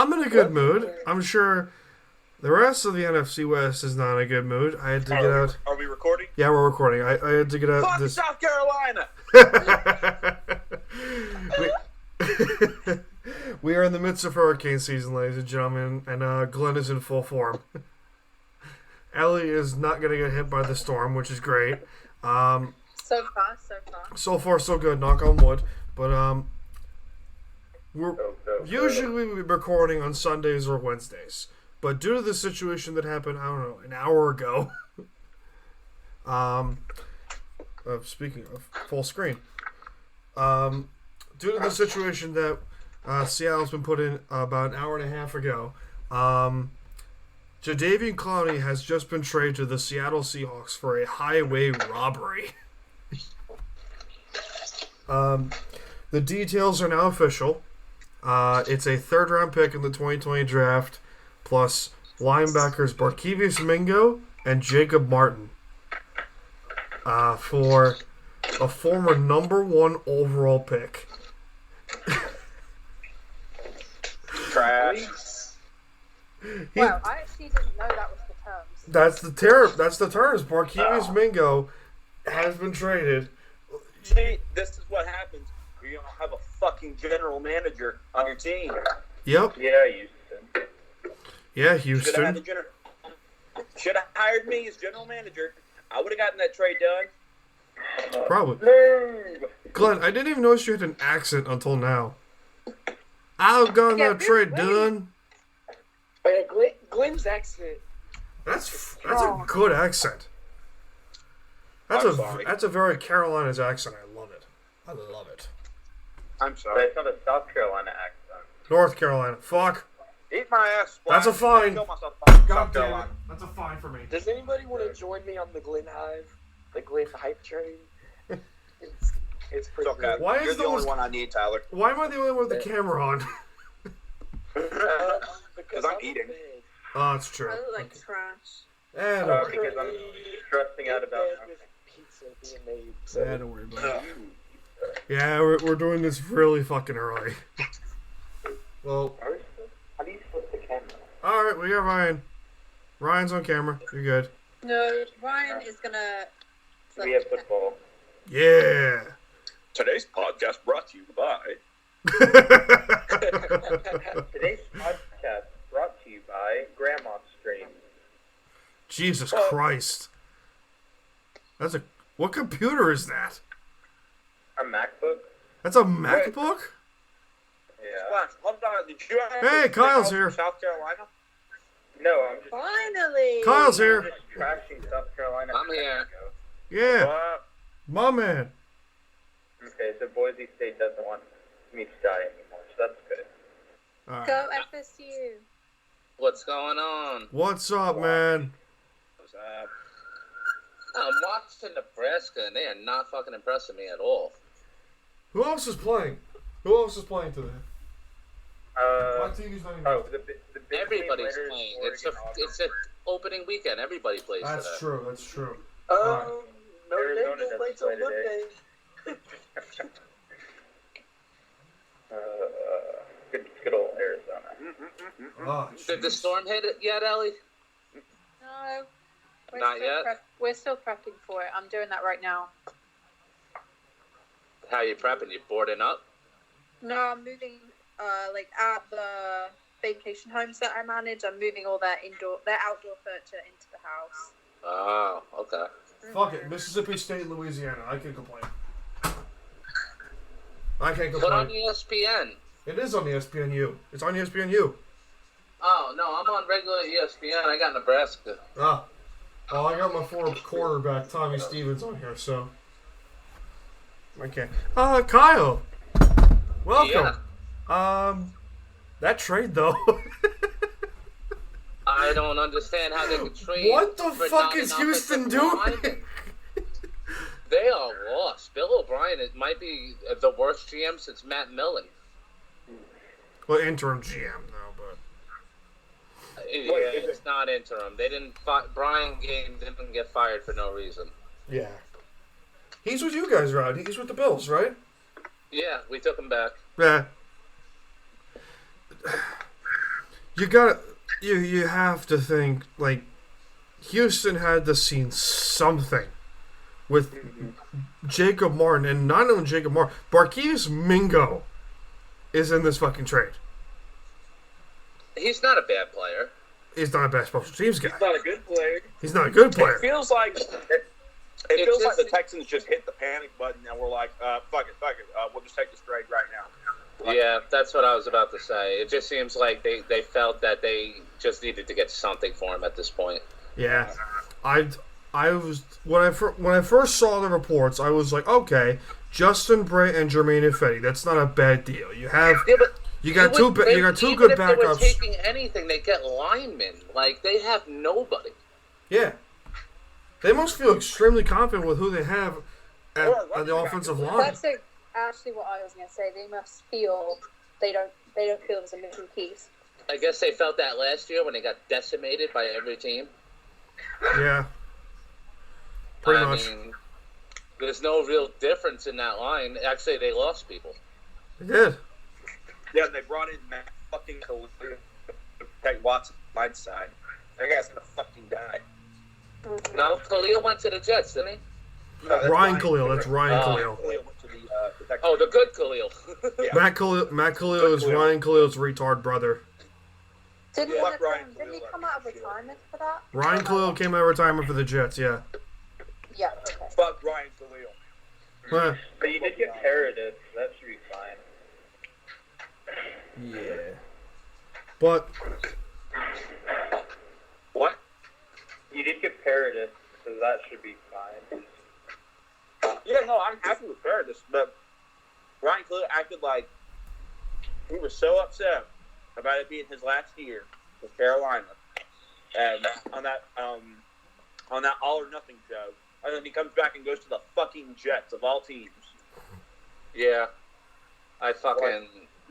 I'm in a good mood. I'm sure the rest of the NFC West is not in a good mood. I had to get out. Are we recording? Yeah, we're recording. I had to get out. Fuck South Carolina! We are in the midst of hurricane season, ladies and gentlemen, and Glenn is in full form. Ellie is not going to get hit by the storm, which is great. So far. So far, so good. Knock on wood. But we're usually we would be recording on Sundays or Wednesdays, but due to the situation that happened, I don't know, an hour ago. Speaking of full screen, due to the situation that Seattle's been put in about an hour and a half ago, Jadeveon Clowney has just been traded to the Seattle Seahawks for a highway robbery. The details are now official. It's a third-round pick in the 2020 draft, plus linebackers Barkevius Mingo and Jacob Martin for a former number 1 overall pick. Trash. Wow, I actually didn't know that was the terms. That's the terms. Barkevius Mingo has been traded. See, this is what happens. You don't have a fucking general manager on your team. Yep. Yeah, Houston. Yeah, Should have hired me as general manager. I would have gotten that trade done. Probably. Glenn, I didn't even notice you had an accent until now. I've gotten that trade done. Glenn's accent. That's a good accent. That's a very Carolina's accent. I love it. I love it. I'm sorry. That's not a South Carolina accent. North Carolina. Fuck. Eat my ass. That's a fine. Kill myself. God South damn it. Carolina. That's a fine for me. Does anybody want to join me on the Glenn Hive? The Glenn Hype train? It's pretty It's okay. good. Why You're is the only one I need, Tyler. Why am I the only one with the camera on? Because I'm eating. Oh, it's true. I look like trash. Don't worry. Because I'm stressing out about Pizza being made. Don't worry about it. Yeah, we're doing this really fucking early. Well, how do you flip the camera? alright, we got Ryan. Ryan's on camera. You're good. No, Ryan is gonna. We have football. Yeah. Today's podcast brought to you by. Today's podcast brought to you by Grandma Stream. Jesus Christ. What computer is that? A MacBook? That's a MacBook? Yeah. Flash, hold on. Did you Hey, Kyle's from here. South Carolina? No, I'm just, Finally. Kyle's I'm here. just trashing South Carolina. I'm here. Yeah. What? My man. Okay, so Boise State doesn't want me to die anymore, so that's good. Alright. Go FSU. What's going on? What's up, man? What's up? I'm watching Nebraska, and they are not fucking impressing me at all. Who else is playing? Who else is playing today? My TV's not even... The big Everybody's game playing. later is Oregon, It's an opening weekend. Everybody plays That's today. true, that's true. Notre Arizona Dame doesn't plays on play today. Monday. Good old Arizona. Oh, Did the storm hit it yet, Ellie? No. Not yet? We're still prepping for it. I'm doing that right now. How you prepping? You boarding up? No, I'm moving. At the vacation homes that I manage, I'm moving all their outdoor furniture into the house. Oh, okay. Fuck it. Mississippi State, Louisiana. I can complain. I can't Put on complain. ESPN. It is on ESPNU. It's on ESPNU. Oh, no, I'm on regular ESPN. I got Nebraska. Ah. Well, I got my former quarterback, Tommy Stevens, on here, so... Okay. Kyle! Welcome! That trade, though... I don't understand how they could trade. What the for fuck not is an Houston offensive doing? lineman. They are lost. Bill O'Brien, it might be the worst GM since Matt Millen. Well, interim GM, though, but... Yeah, it's not interim. They didn't. Brian Game didn't get fired for no reason. Yeah. He's with you guys, right? He's with the Bills, right? Yeah, we took him back. Yeah. you have to think like Houston had to see something with Jacob Martin, and not only Jacob Martin, Barquise Mingo is in this fucking trade. He's not a bad player. He's not a bad special teams guy. He's not a good player. He's not a good player. It feels like the Texans just hit the panic button and we're like, fuck it. We'll just take this trade right now. Yeah, that's what I was about to say. It just seems like they felt that they just needed to get something for him at this point. Yeah, I was when I first saw the reports, I was like, okay, Justin Bray and Jermaine Ifedi. That's not a bad deal. You have you got two good Even backups. if they were taking anything, they get linemen. Like they have nobody. Yeah, they must feel extremely confident with who they have at the offensive line. That's actually what I was going to say. They must feel they don't feel there's a missing piece. I guess they felt that last year when they got decimated by every team. Yeah, pretty much. I mean, there's no real difference in that line. Actually, they lost people. They did. Yeah, they brought in Matt fucking Khalil to protect Watson on my side. That guy's gonna fucking die. No, Khalil went to the Jets, didn't he? No, that's Ryan Khalil. That's Ryan Khalil. Khalil went to the Texans. Oh, the good Khalil. Yeah. Matt Khalil is Ryan Khalil's retard brother. Didn't Fuck Ryan he Khalil, come out of retirement for that? Ryan Khalil came out of retirement for the Jets. Yeah. Yeah, okay. Fuck Ryan Khalil. Huh. But you did get Paradis, so that should be fine. Yeah. But What? You did get Paradis, so that should be fine. Yeah, no, I'm happy with Paradis, but Ryan Khalil acted like he was so upset about it being his last year with Carolina, and on that All or Nothing show, and then he comes back and goes to the fucking Jets of all teams. Yeah.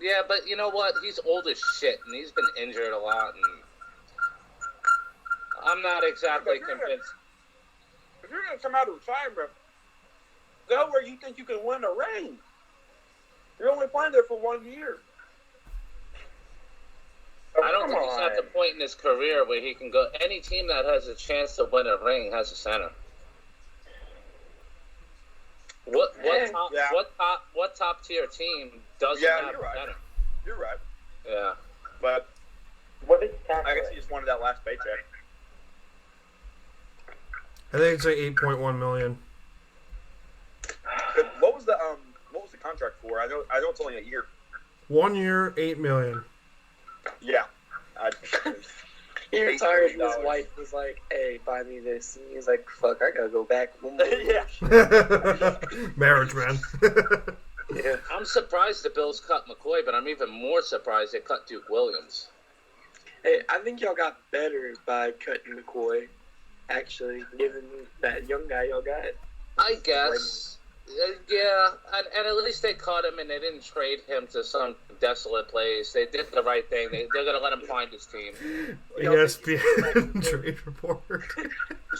Yeah, but you know what? He's old as shit, and he's been injured a lot, and I'm not exactly convinced. If you're gonna come out of retirement, go where you think you can win a ring. You're only playing there for 1 year. I don't think he's at the point in his career where he can go. Any team that has a chance to win a ring has a center. What top tier team doesn't have you're a right. center? You're right, Yeah. but What is tax I guess rate? he just wanted that last paycheck. I think it's like 8.1 million. What was the contract for? I know it's only a year. 1 year, 8 million. Yeah. He retired and his wife was like, hey, buy me this. And he's like, fuck, I gotta go back. Yeah. Marriage, man. Yeah. I'm surprised the Bills cut McCoy, but I'm even more surprised they cut Duke Williams. Hey, I think y'all got better by cutting McCoy, actually, given that young guy y'all got. I guess. Yeah, and at least they cut him and they didn't trade him to some desolate place. They did the right thing. They're going to let him find his team. ESPN trade report.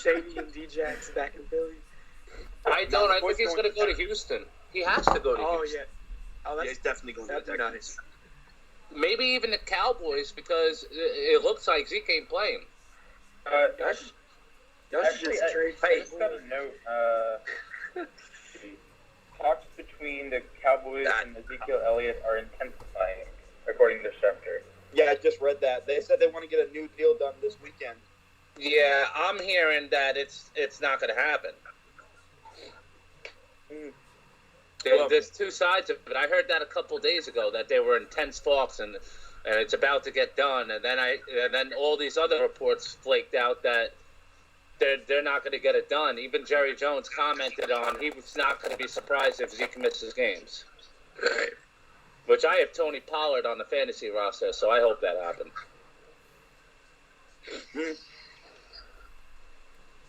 Shady and D-Jax back in Philly. I think he's going to go to Houston. He has to go to Oh, Houston. yeah. Oh, Yeah, he's definitely going to that'd the be Texans. nice. Maybe even the Cowboys because it looks like Zeke ain't playing. Y'all should Actually, just trade I for just got a note. Talks between the Cowboys and Ezekiel Elliott are intensifying, according to Schefter. Yeah, I just read that. They said they want to get a new deal done this weekend. Yeah, I'm hearing that it's not going to happen. There's two sides of it. I heard that a couple days ago that they were intense talks and it's about to get done, and then all these other reports flaked out that they're not going to get it done. Even Jerry Jones commented on he was not going to be surprised if Zeke misses games. Right. Which I have Tony Pollard on the fantasy roster, so I hope that happens.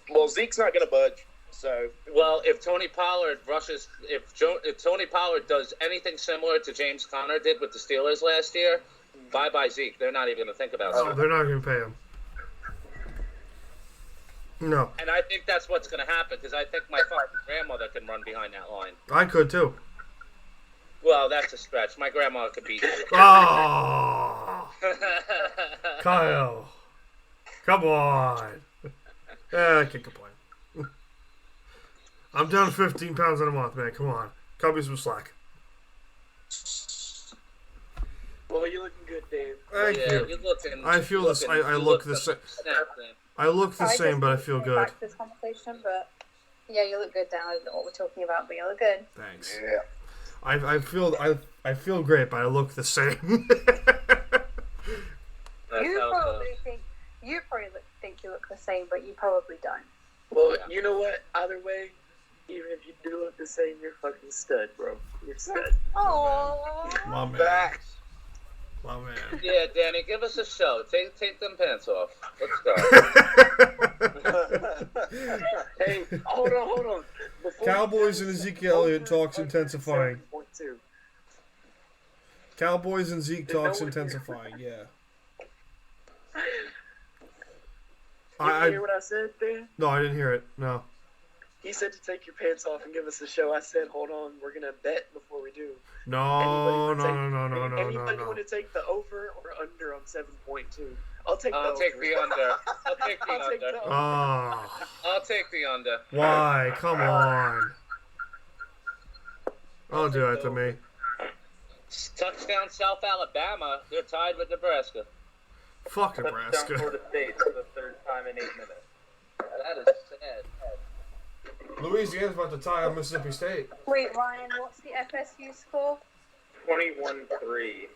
Well, Zeke's not going to budge. So, Well, if Tony Pollard if Tony Pollard does anything similar to James Conner did with the Steelers last year, bye-bye Zeke. They're not even going to think about Oh, it. they're not going to pay him. No. And I think that's what's going to happen because I think my fucking grandmother can run behind that line. I could too. Well, that's a stretch. My grandma could beat you. Oh. Kyle. Come on. I can't complain. I'm down 15 pounds in a month, man. Come on. Cut me some slack. Well, you're looking good, Dave. Thank you. You're looking, I feel this. I look the same. I look the same, but I feel good. Back to this conversation, but yeah, you look good, Dan. I don't know what we're talking about, but you look good. Thanks. Yeah. I feel great, but I look the same. You probably think you look the same, but you probably don't. Well, you know what? Either way, even if you do look the same, you're fucking stud, bro. You're stud. Oh. My man. Facts. My man. Yeah, Danny, give us a show. Take them pants off. Let's go. Hey, hold on. Before Cowboys and Ezekiel Elliott talks intensifying. 7.2. Cowboys and Zeke talks intensifying. Yeah. You didn't hear what I said, Dan? No, I didn't hear it. No. He said to take your pants off and give us a show. I said, hold on, we're going to bet before we do. No. Anybody want to take the over or under on 7.2? I'll take the over. I'll take the under. I'll take the over. Ah. I'll take the under. Why? Come on. Don't do that to me. Touchdown South Alabama. They're tied with Nebraska. Fuck Touchdown Nebraska. Florida State for the third time in 8 minutes. That is sad. Louisiana's about to tie on Mississippi State. Wait, Ryan, what's the FSU score? 21-3.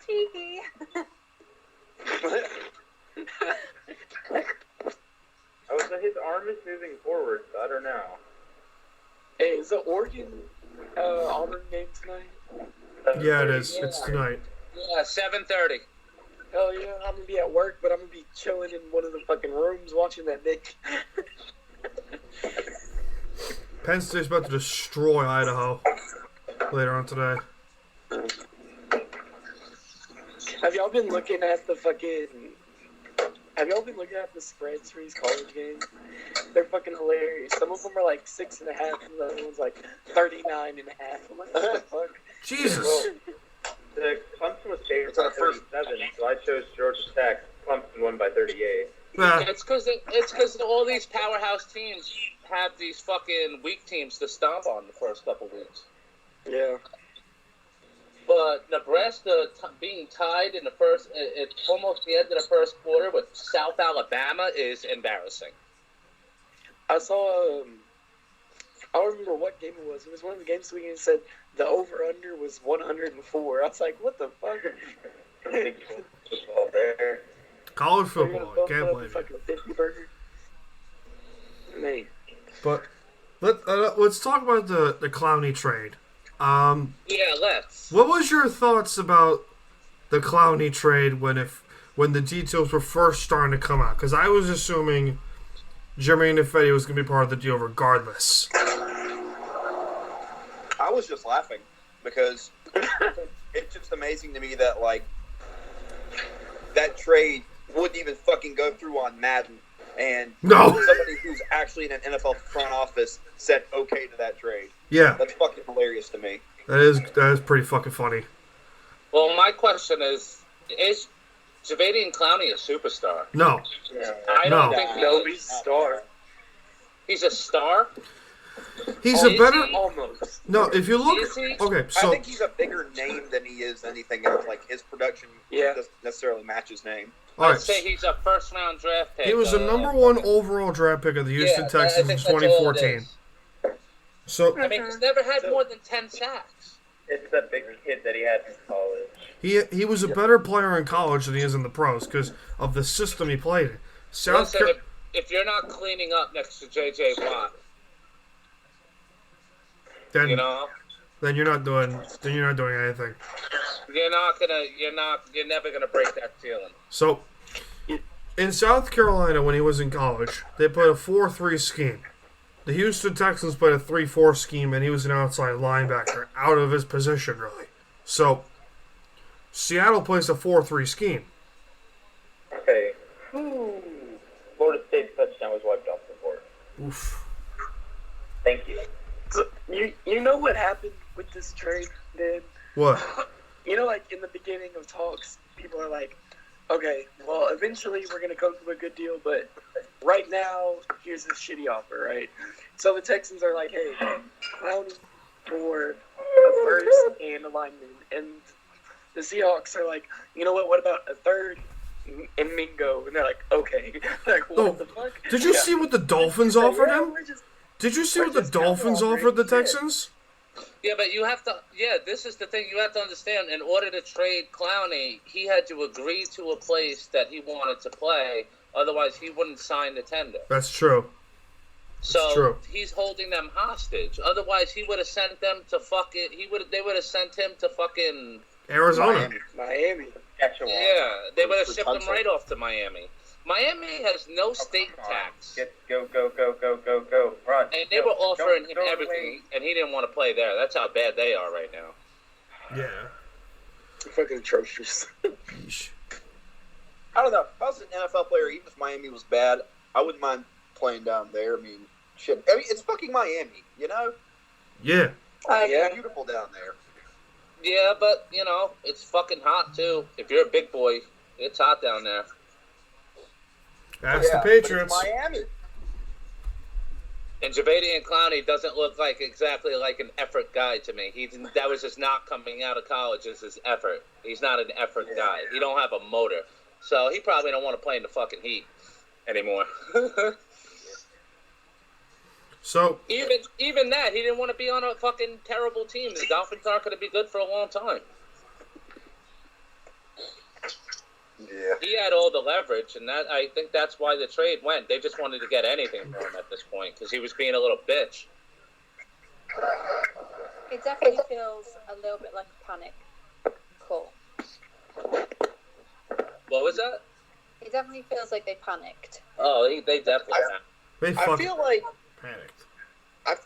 Teehee. Oh, so his arm is moving forward, so I don't know. Hey, is the Oregon Auburn game tonight? Yeah, it is. It's tonight. Yeah, 7:30. Hell yeah, I'm going to be at work, but I'm going to be chilling in one of the fucking rooms watching that bitch. Penn State's about to destroy Idaho later on today. Have y'all been looking at the spreads for these college games? They're fucking hilarious. Some of them are like 6.5, and the other one's like 39.5. I'm like, what the fuck? Jesus. The Clemson was favored by 37, so I chose Georgia Tech. Clemson won by 38. Nah. It's because all these powerhouse teams have these fucking weak teams to stomp on the first couple weeks. Yeah. But Nebraska being tied in the first, it's almost the end of the first quarter with South Alabama is embarrassing. I saw, I don't remember what game it was. It was one of the games we said the over-under was 104. I was like, what the fuck? Football there. College football. I can't blame you. 50 burger. Man. But let's talk about the Clowney trade. Yeah, let's. What was your thoughts about the Clowney trade when the details were first starting to come out? Because I was assuming Jermaine Ifedi was going to be part of the deal regardless. I was just laughing because it's just amazing to me that, like, that trade wouldn't even fucking go through on Madden. And somebody who's actually in an NFL front office said okay to that trade. Yeah. That's fucking hilarious to me. That is pretty fucking funny. Well, my question is Javadian Clowney a superstar? No. I don't think he's a star. He's a star? He's a better... Almost. No, if you look... Okay, so... I think he's a bigger name than he is anything else. Like, his production doesn't necessarily match his name. I'd say he's a first-round draft pick. He was the number one overall draft pick of the Houston Texans in 2014. So I mean, he's never had more than 10 sacks. It's a big kid that he had in college. He was a better player in college than he is in the pros because of the system he played in. If you're not cleaning up next to J.J. Watt, then you know, then you're not doing anything. You're never gonna break that ceiling. So in South Carolina when he was in college, they played a 4-3 scheme. The Houston Texans played a 3-4 scheme, and he was an outside linebacker, out of his position, really. So, Seattle plays a 4-3 scheme. Okay. Florida State's touchdown was wiped off the board. Oof. Thank you. So, you know what happened with this trade, Dan? What? You know, like, in the beginning of talks, people are like, Okay, well, eventually we're going to come to a good deal, but right now, here's this shitty offer, right? So the Texans are like, hey, Clowney for a first and a lineman. And the Seahawks are like, you know what about a third and Mingo? And they're like, okay. Like, what the fuck? Did you see what the Dolphins offered him? Did you see what the Dolphins offered the Texans? Yeah, but you have to. Yeah, this is the thing you have to understand. In order to trade Clowney, he had to agree to a place that he wanted to play. Otherwise, he wouldn't sign the tender. That's true. So he's holding them hostage. Otherwise, he would have sent them to fucking. They would have sent him to fucking Arizona. Miami. Yeah, they would have shipped him right off to Miami. Miami has no state tax. Go, run. And they were offering him everything, and he didn't want to play there. That's how bad they are right now. Yeah. Fucking atrocious. Yeesh. I don't know. If I was an NFL player, even if Miami was bad, I wouldn't mind playing down there. I mean, shit. I mean, it's fucking Miami, you know? Yeah. It's beautiful down there. Yeah, but, it's fucking hot, too. If you're a big boy, it's hot down there. That's the Patriots. But it's Miami. And Javadian Clowney doesn't look exactly like an effort guy to me. That was just not coming out of college as his effort. He's not an effort guy. He don't have a motor. So he probably don't want to play in the fucking heat anymore. So even that, he didn't want to be on a fucking terrible team. The Dolphins aren't going to be good for a long time. Yeah. He had all the leverage, and I think that's why the trade went. They just wanted to get anything from him at this point because he was being a little bitch. It definitely feels a little bit like a panic call. What was that? It definitely feels like they panicked. Oh, they definitely have. they I fucking feel like panicked.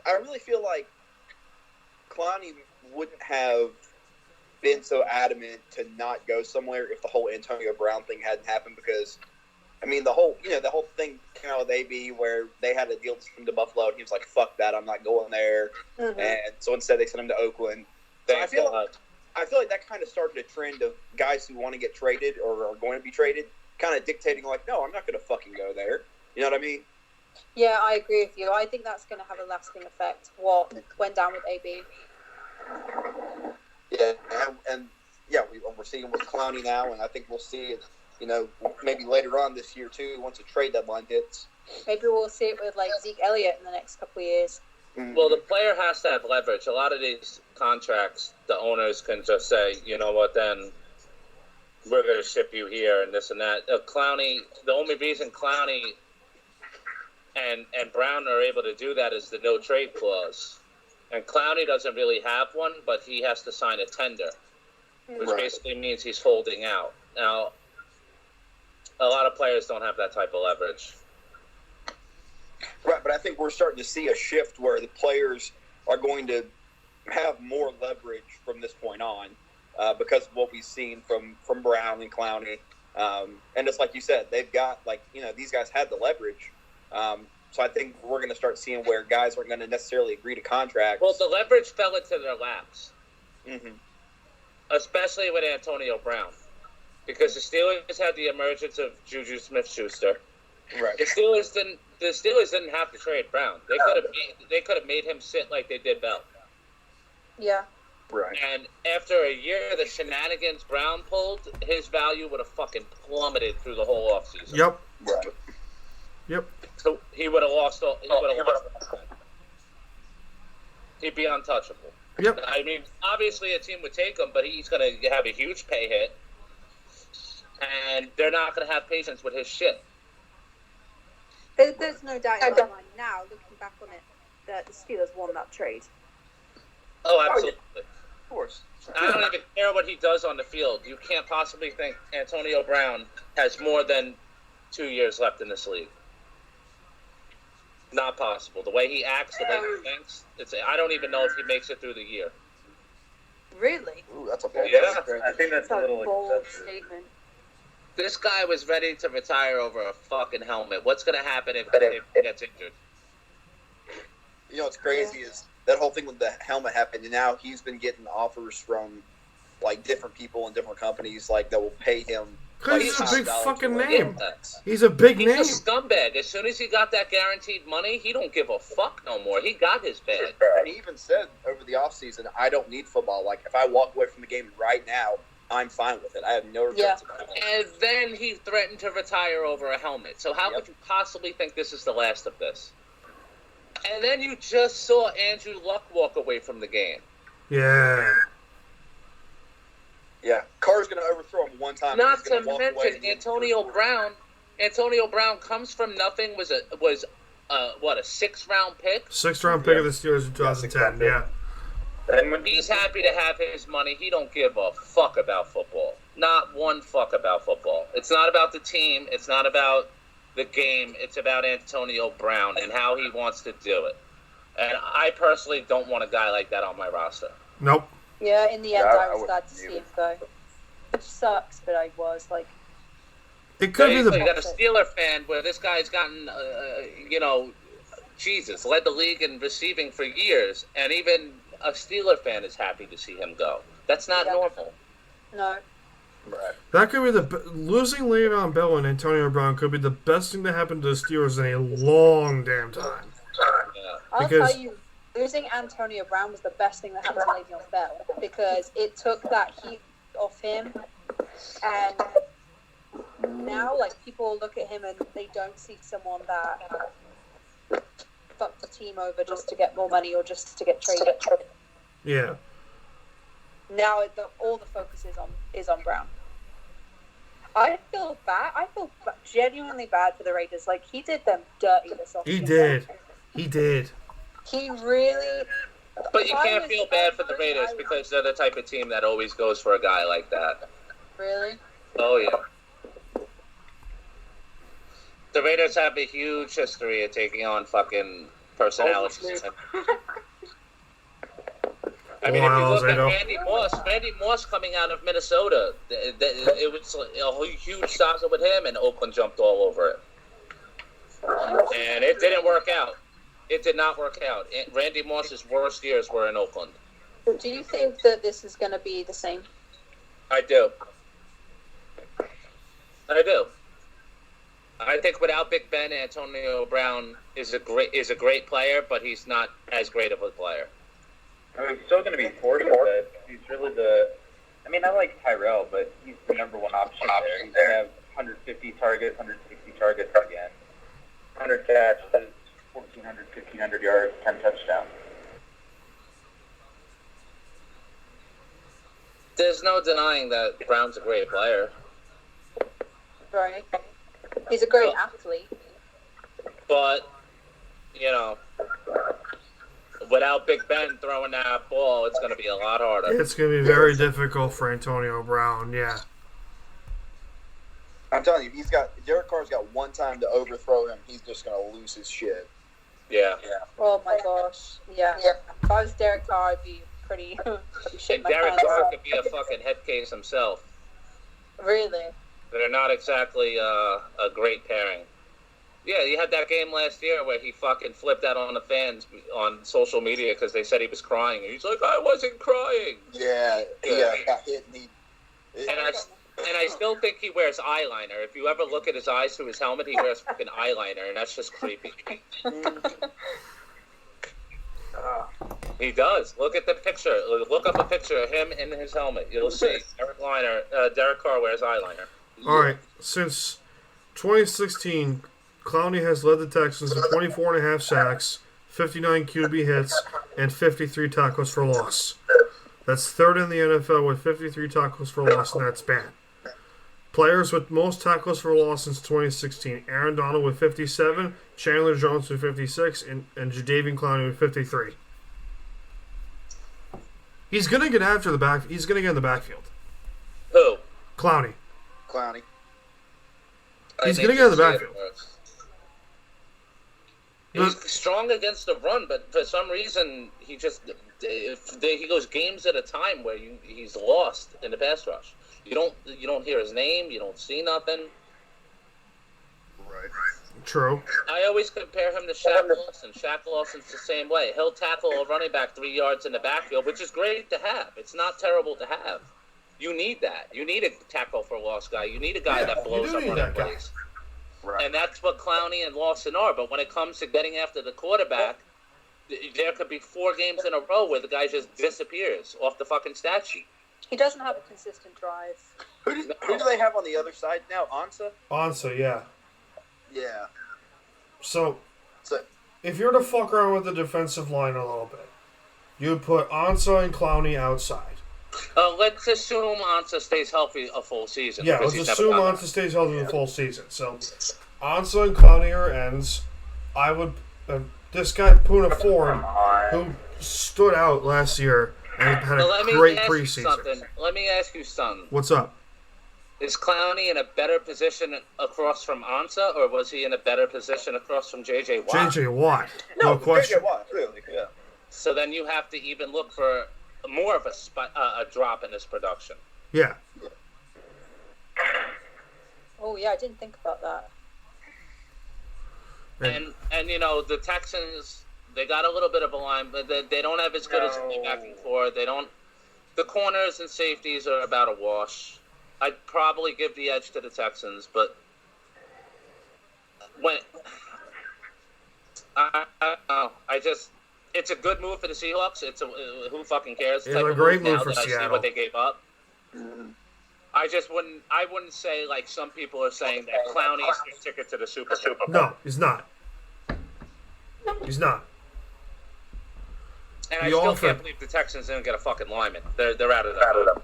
I really feel like Clowney wouldn't have been so adamant to not go somewhere if the whole Antonio Brown thing hadn't happened, because I mean the whole thing came out with AB where they had a deal to send him to Buffalo and he was like, fuck that, I'm not going there. Mm-hmm. And so instead they sent him to Oakland. So I feel like that kind of started a trend of guys who want to get traded or are going to be traded kind of dictating like, no, I'm not going to fucking go there. You know what I mean? Yeah, I agree with you. I think that's going to have a lasting effect, what went down with AB. Yeah, and we're seeing with Clowney now, and I think we'll see it, maybe later on this year too, once the trade deadline hits. Maybe we'll see it with like Zeke Elliott in the next couple of years. Mm-hmm. Well, the player has to have leverage. A lot of these contracts, the owners can just say, you know what, then we're going to ship you here and this and that. Clowney, the only reason Clowney and Brown are able to do that is the no trade clause. And Clowney doesn't really have one, but he has to sign a tender, which basically means he's holding out. Now, a lot of players don't have that type of leverage. Right, but I think we're starting to see a shift where the players are going to have more leverage from this point on because of what we've seen from Brown and Clowney. And just like you said, they've got, these guys had the leverage. So I think we're going to start seeing where guys aren't going to necessarily agree to contracts. Well, the leverage fell into their laps, mm-hmm. especially with Antonio Brown, because the Steelers had the emergence of Juju Smith-Schuster. Right. The Steelers didn't have to trade Brown. They could have made him sit like they did Bell. Yeah. Right. And after a year, the shenanigans Brown pulled, his value would have fucking plummeted through the whole offseason. Yep. Right. Yep. So he would have lost all. He'd be untouchable. Yep. I mean, obviously a team would take him, but he's going to have a huge pay hit, and they're not going to have patience with his shit. There's no doubt in my mind now, looking back on it, that the Steelers won that trade. Oh, absolutely. Of course. I don't even care what he does on the field. You can't possibly think Antonio Brown has more than 2 years left in this league. Not possible. The way he acts, the way he thinks, I don't even know if he makes it through the year. Really? Ooh, that's a bold Yeah. I think that's That's a little a bold excessive. statement. This guy was ready to retire over a fucking helmet. What's going to happen if he gets injured? You know what's crazy is that whole thing with the helmet happened, and now he's been getting offers from like different people and different companies like that will pay him. Because Like, he's a $5 big fucking to name. Yeah. He's a big He's name. a scumbag. As soon as he got that guaranteed money, he don't give a fuck no more. He got his bag. And he even said over the offseason, I don't need football. Like, if I walk away from the game right now, I'm fine with it. I have no regrets about it. And then he threatened to retire over a helmet. So how could you possibly think this is the last of this? And then you just saw Andrew Luck walk away from the game. Yeah. Yeah, Carr's going to overthrow him one time. Not He's gonna to walk away mention and get Antonio first. Brown. Antonio Brown comes from nothing. Was a 6th-round pick. 6th-round pick of the Steelers in 2010. Yeah. And when He's happy to have his money. He don't give a fuck about football. Not one fuck about football. It's not about the team. It's not about the game. It's about Antonio Brown and how he wants to do it. And I personally don't want a guy like that on my roster. Nope. Yeah, in the end, Yeah, I I was wouldn't glad to see either. him go. Which sucks, but I was like, It could be You the. got a Steeler fan where this guy's gotten, Jesus, led the league in receiving for years, and even a Steeler fan is happy to see him go. That's not Yeah. normal. no. Right. That could be losing Le'Veon Bell and Antonio Brown could be the best thing that happened to the Steelers in a long damn time. Yeah. I'll Because- tell you, losing Antonio Brown was the best thing that happened to Le'Veon Bell because it took that heat off him, and now like people look at him and they don't see someone that fucked the team over just to get more money or just to get traded. Yeah. Now all the focus is on Brown. I feel bad. Genuinely bad for the Raiders. Like he did them dirty this offseason. He did. He did. He really. But you if I can't was feel bad for the Henry, Raiders I would- because they're the type of team that always goes for a guy like that. Really. Oh, yeah. The Raiders have a huge history of taking on fucking personalities. I mean, if you Miles, look at Ado. Randy Moss coming out of Minnesota, it was a huge saga with him, and Oakland jumped all over it. And it didn't work out. It did not work out. Randy Moss's worst years were in Oakland. Do you think that this is going to be the same? I do. I think without Big Ben, Antonio Brown is a great player, but he's not as great of a player. I mean, he's still going to be forced to. He's really the. I mean, I like Tyrell, but he's the number one option there. He's going to have 150 targets, 160 targets again, 100 catches, 1,400, 1,500 yards, 10 touchdowns. There's no denying that Brown's a great player, Right. He's a great athlete. but without Big Ben throwing that ball, it's going to be a lot harder. It's going to be very difficult for Antonio Brown. Yeah. I'm telling you, Derek Carr's got one time to overthrow him. He's just going to lose his shit. Yeah. Oh my gosh. Yeah. If I was Derek Carr, I'd be pretty. I'd be shitting And my Derek pants. Carr could be a fucking head case himself. Really? They're not exactly a great pairing. Yeah, he had that game last year where he fucking flipped out on the fans on social media because they said he was crying. And he's like, I wasn't crying. Yeah, got hit and And I still think he wears eyeliner. If you ever look at his eyes through his helmet, he wears fucking eyeliner, and that's just creepy. He does. Look at the picture. Look up a picture of him in his helmet. You'll see Derek Carr wears eyeliner. All right. Since 2016, Clowney has led the Texans to 24.5 sacks, 59 QB hits, and 53 tackles for loss. That's third in the NFL with 53 tackles for loss in that span. Players with most tackles for loss since 2016: Aaron Donald with 57, Chandler Jones with 56, and Jadeveon Clowney with 53. He's gonna get after the back. He's gonna get in the backfield. Who? Clowney. Clowney. He's gonna get in the backfield. He's strong against the run, but for some reason he goes games at a time where he's lost in the pass rush. You don't hear his name. You don't see nothing. Right. True. I always compare him to Shaq Lawson. Shaq Lawson's the same way. He'll tackle a running back 3 yards in the backfield, which is great to have. It's not terrible to have. You need that. You need a tackle for loss guy. You need a guy that blows up running plays. Right. And that's what Clowney and Lawson are. But when it comes to getting after the quarterback, there could be 4 games in a row where the guy just disappears off the fucking stat sheet. He doesn't have a consistent drive. Who do they have on the other side now? Ansa? Ansa, yeah. Yeah. So, So if you're to fuck around with the defensive line a little bit, you would put Ansa and Clowney outside. Let's assume Ansa stays healthy a full season. Yeah, because let's he's assume never done Ansa stays healthy the full season. So, Ansa and Clowney are ends. I would... this guy, Poona Ford, who stood out last year and had a great preseason. Let me ask you something. What's up? Is Clowney in a better position across from Ansa, or was he in a better position across from J.J. Watt? J.J. Watt. No question. J.J. Watt, clearly, yeah. So then you have to even look for more of a drop in his production. Yeah. Oh, yeah, I didn't think about that. And you know, the Texans, they got a little bit of a line, but they don't have as good as the backing core. They don't. The corners and safeties are about a wash. I'd probably give the edge to the Texans, but when I don't know, it's a good move for the Seahawks. It's who fucking cares? It's a great move for I see Seattle. what they gave up. I wouldn't say like some people are saying that Clowney's the ticket to the Super Bowl. No, he's not. He's not. And I still can't believe the Texans didn't get a fucking lineman. They're out of that.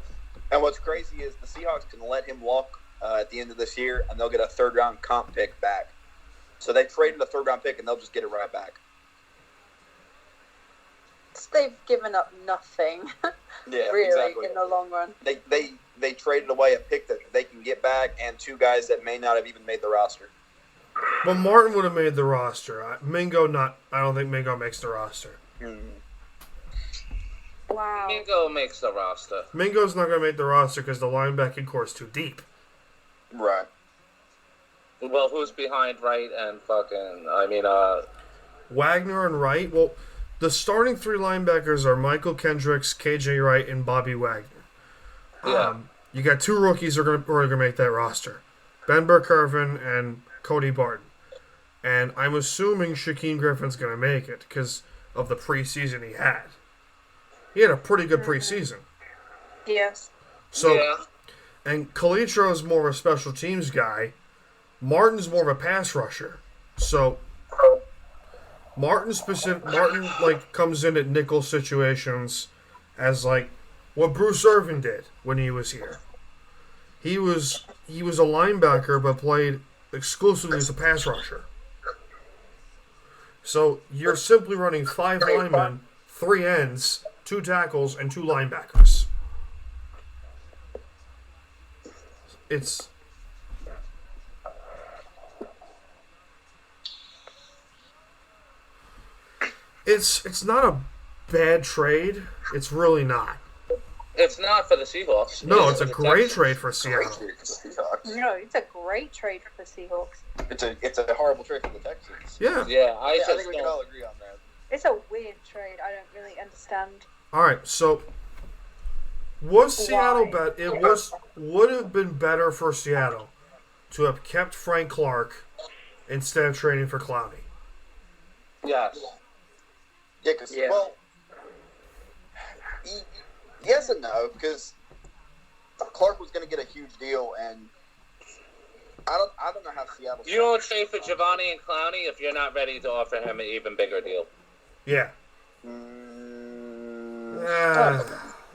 And what's crazy is the Seahawks can let him walk at the end of this year, and they'll get a third-round comp pick back. So they traded a third-round pick, and they'll just get it right back. They've given up nothing, Yeah, really, exactly. in the long run. They traded away a pick that they can get back and 2 guys that may not have even made the roster. Well, Martin would have made the roster. Mingo not. I don't think Mingo makes the roster. Wow. Mingo makes the roster. Mingo's not going to make the roster because the linebacking core is too deep. Right. Well, who's behind Wright and fucking? I mean, Wagner and Wright. Well, the starting 3 linebackers are Michael Kendricks, KJ Wright, and Bobby Wagner. Yeah. You got 2 rookies who are going to make that roster. Ben Burkervin and Cody Barton. And I'm assuming Shaquem Griffin's going to make it because of the preseason he had. He had a pretty good preseason. Yes. So, yeah. And Calitro's more of a special teams guy. Martin's more of a pass rusher. So, Martin comes in at nickel situations as like what Bruce Irvin did when he was here. He was a linebacker but played exclusively as a pass rusher. So you're simply running 5 linemen, 3 ends, 2 tackles, and 2 linebackers. It's not a bad trade. It's really not. It's not for the Seahawks. No, it's a great trade for Seattle. No, it's a great trade for the Seahawks. It's a horrible trade for the Texans. Yeah. Yeah, I think we can all agree on that. It's a weird trade. I don't really understand. All right, so was Seattle would have been better for Seattle to have kept Frank Clark instead of trading for Clowney? Yes. Yeah, well, yes and no, because Clark was going to get a huge deal, and I don't know how Seattle. You don't trade for Giovanni and Clowney if you're not ready to offer him an even bigger deal. Yeah.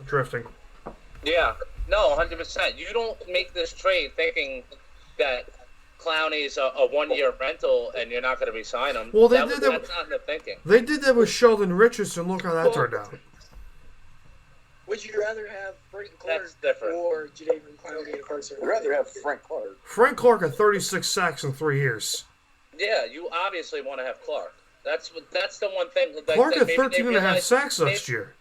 Drifting. Yeah. No, 100%. You don't make this trade thinking that Clowney's a 1-year rental and you're not going to re-sign him. Well, that's not the thinking. They did that with Sheldon Richardson. Look how that turned out. Would you rather have Frank Clark That's different. or Jadeveon Clowney in person? I'd rather have Frank Clark. Frank Clark had 36 sacks in 3 years. Yeah, you obviously want to have Clark. That's the one thing. Clark had 13 and a half sacks last year.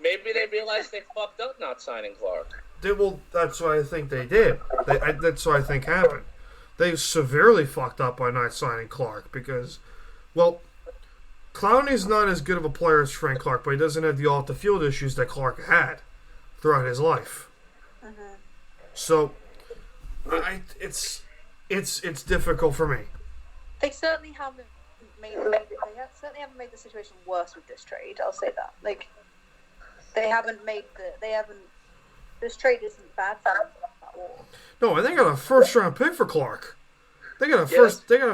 Maybe they realized they fucked up not signing Clark. Well, that's what I think they did. That's what I think happened. They severely fucked up by not signing Clark because, well, Clowney's not as good of a player as Frank Clark, but he doesn't have the off-the-field issues that Clark had throughout his life. So, it's difficult for me. They certainly haven't certainly haven't made the situation worse with this trade. I'll say that. Like, this trade isn't bad for them at all. No, and they got a first-round pick for Clark. They got a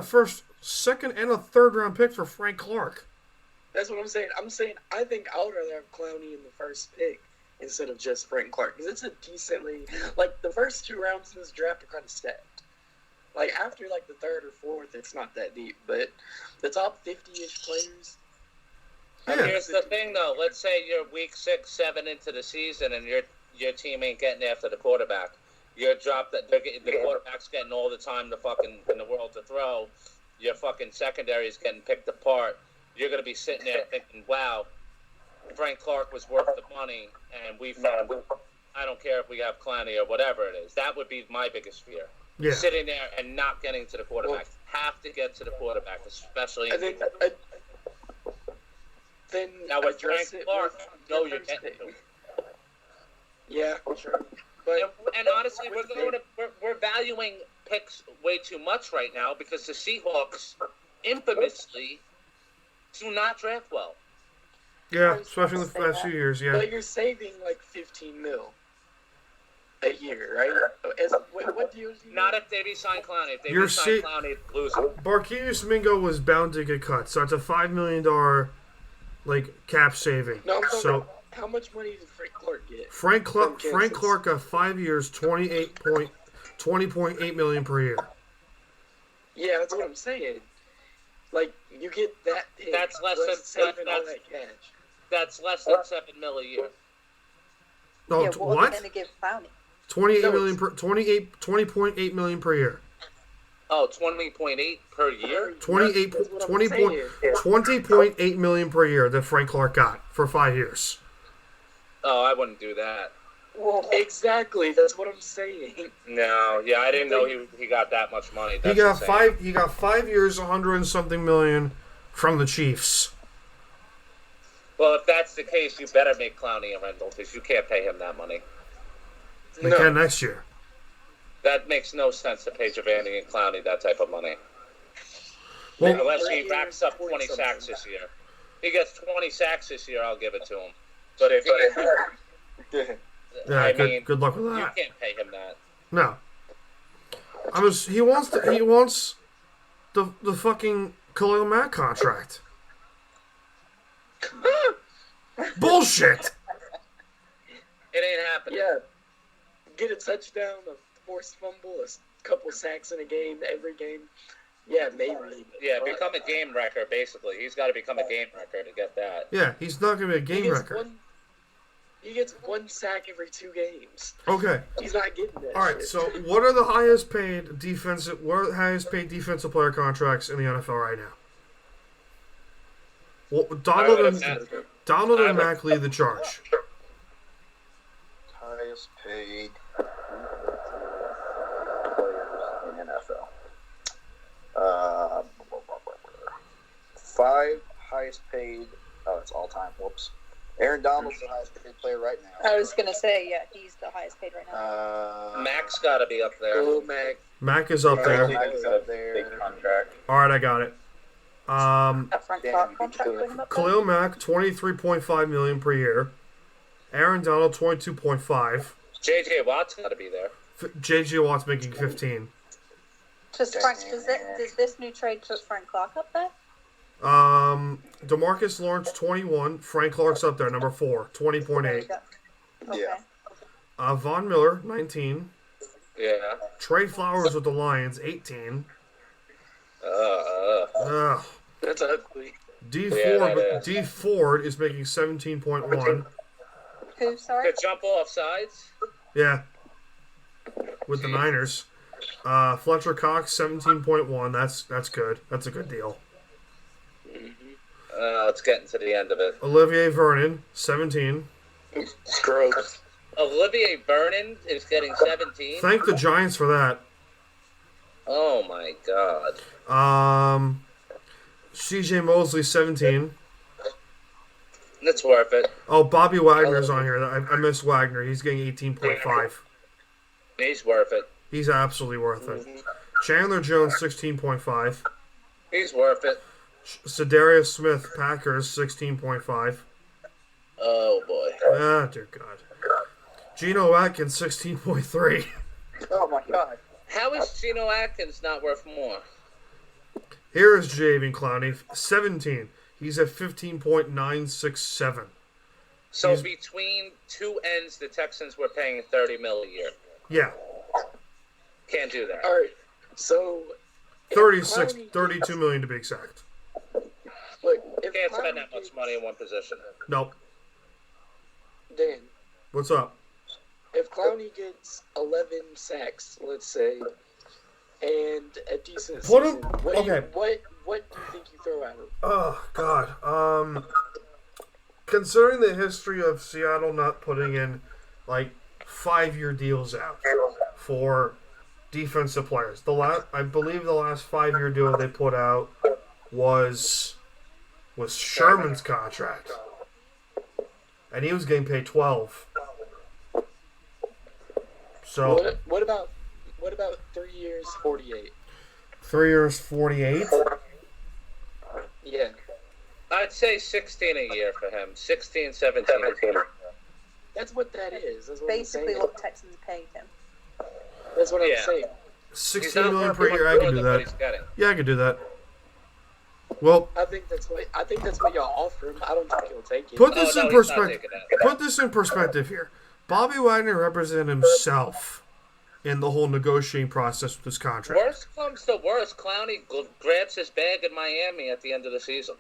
first, second, and a third-round pick for Frank Clark. That's what I'm saying. I think I would rather have Clowney in the first pick instead of just Frank Clark, because it's a decently, like, the first 2 rounds in this draft are kind of stacked. Like, after, like, the third or fourth, it's not that deep, but the top 50-ish players. Yeah. Here's the thing, though. Let's say you're week 6, 7 into the season, and your team ain't getting after the quarterback. You're dropped. The quarterback's getting all the time in the world to throw. Your fucking secondary is getting picked apart. You're gonna be sitting there thinking, "Wow, Frank Clark was worth the money, and we found. I don't care if we have Clowney or whatever it is." That would be my biggest fear. Yeah. Sitting there and not getting to the quarterback. Have to get to the quarterback, especially. Then now with Frank Clark, no, you're getting to. Yeah, sure. But and honestly, we're valuing picks way too much right now because the Seahawks infamously do not draft well. Yeah, especially in the last few years. Yeah. But you're saving like $15 million a year, right? What do you? Not if they re-sign Clowney. If they re-sign Clowney, lose him. Barkevius Mingo was bound to get cut, so it's a $5 million cap saving. No, I'm talking about how much money did Frank Clark get? Frank Clark got 5 years, $20.8 million per year. Yeah, that's what I'm saying. Like, you get that pick. That's less than all that cash. That's less than $7 million a year. No, yeah, what are they going to give Clowney? $20.8 million per year. Oh, 20.8 per year? 20.8 million per year that Frank Clark got for 5 years. Oh, I wouldn't do that. Well, exactly. That's what I'm saying. No, yeah, I didn't know he got that much money. That's he got insane. 5 years, 100 and something million from the Chiefs. Well, if that's the case, you better make Clowney a rental because you can't pay him that money. They can next year. That makes no sense to pay Giovanni and Clowney that type of money. Well, unless he racks up 20 sacks this year. If he gets 20 sacks this year, I'll give it to him. But if good luck with that. You can't pay him that. No. He wants the fucking Khalil Mack contract. Bullshit. It ain't happening. Yeah. Get a touchdown, a forced fumble, a couple sacks in a game, every game. Yeah, maybe. Yeah, become a game wrecker, basically. He's got to become a game wrecker to get that. Yeah, he's not going to be a game wrecker. He gets 1 sack every 2 games. Okay. He's not getting that. All right, so what are the highest paid defensive player contracts in the NFL right now? Well, Donald and Mack lead the charge. Highest paid players in NFL. 5 highest paid. Oh, it's all time. Whoops. Aaron Donald's the highest paid player right now. I was going to say, yeah, he's the highest paid right now. Mac's got to be up there. Oh, Mac is up there. Mac is up there. Big contract. All right, I got it. That Frank Clark contract with him up there? Khalil Mack, $23.5 million per year. Aaron Donald, $22.5. J.J. Watt's got to be there. J.J. Watt's making $15. Does this new trade put Frank Clark up there? DeMarcus Lawrence, 21. Frank Clark's up there, number 4, 20.8. Okay. Yeah. Von Miller, 19. Yeah. Trey Flowers with the Lions, 18. That's ugly. D Ford is making 17.1. Who, sorry? To jump off sides? Yeah. With the Niners. Fletcher Cox, 17.1. That's good. That's a good deal. It's getting to the end of it. Olivier Vernon, 17. Gross. Olivier Vernon is getting 17? Thank the Giants for that. Oh, my God. C.J. Mosley, 17. It's worth it. Oh, Bobby Wagner's on here. I missed Wagner. He's getting 18.5. He's worth it. He's absolutely worth it. Chandler Jones, 16.5. He's worth it. Sedarius Smith, Packers, 16.5. Oh, boy. Ah, dear God. Geno Atkins, 16.3. Oh my God. How is Geno Atkins not worth more? Here is Javian Clowney, 17. He's at 15.967. So between two ends, the Texans were paying $30 million a year. Yeah. Can't do that. All right. So 32 million to be exact. Look, if Can't spend Clowney that much gets- money in one position. Nope. Dan, What's up? if Clowney gets 11 sacks, let's say, and a decent Put him- season, what okay. what do you think you throw at him? Oh, God. Considering the history of Seattle not putting in, 5-year deals out for defensive players. I believe the last 5-year deal they put out was Sherman's contract. And he was getting paid 12. So What about 3 years, 48? 3 years, 48. Yeah. I'd say 16 a year for him. 16, 17. That's what that is. That's what Basically I'm saying. what Texans paid him. That's what Yeah. I'm saying. 16 million worth per much year. I more can do than what that. he's getting. Yeah, I can do that. Well, I think that's what y'all offer him. I don't think he'll take it. put this Oh, in no, he's not perspective. taking that. Put this in perspective here. Bobby Wagner represented himself in the whole negotiating process with this contract. Worst comes to worst, Clowney grabs his bag in Miami at the end of the season.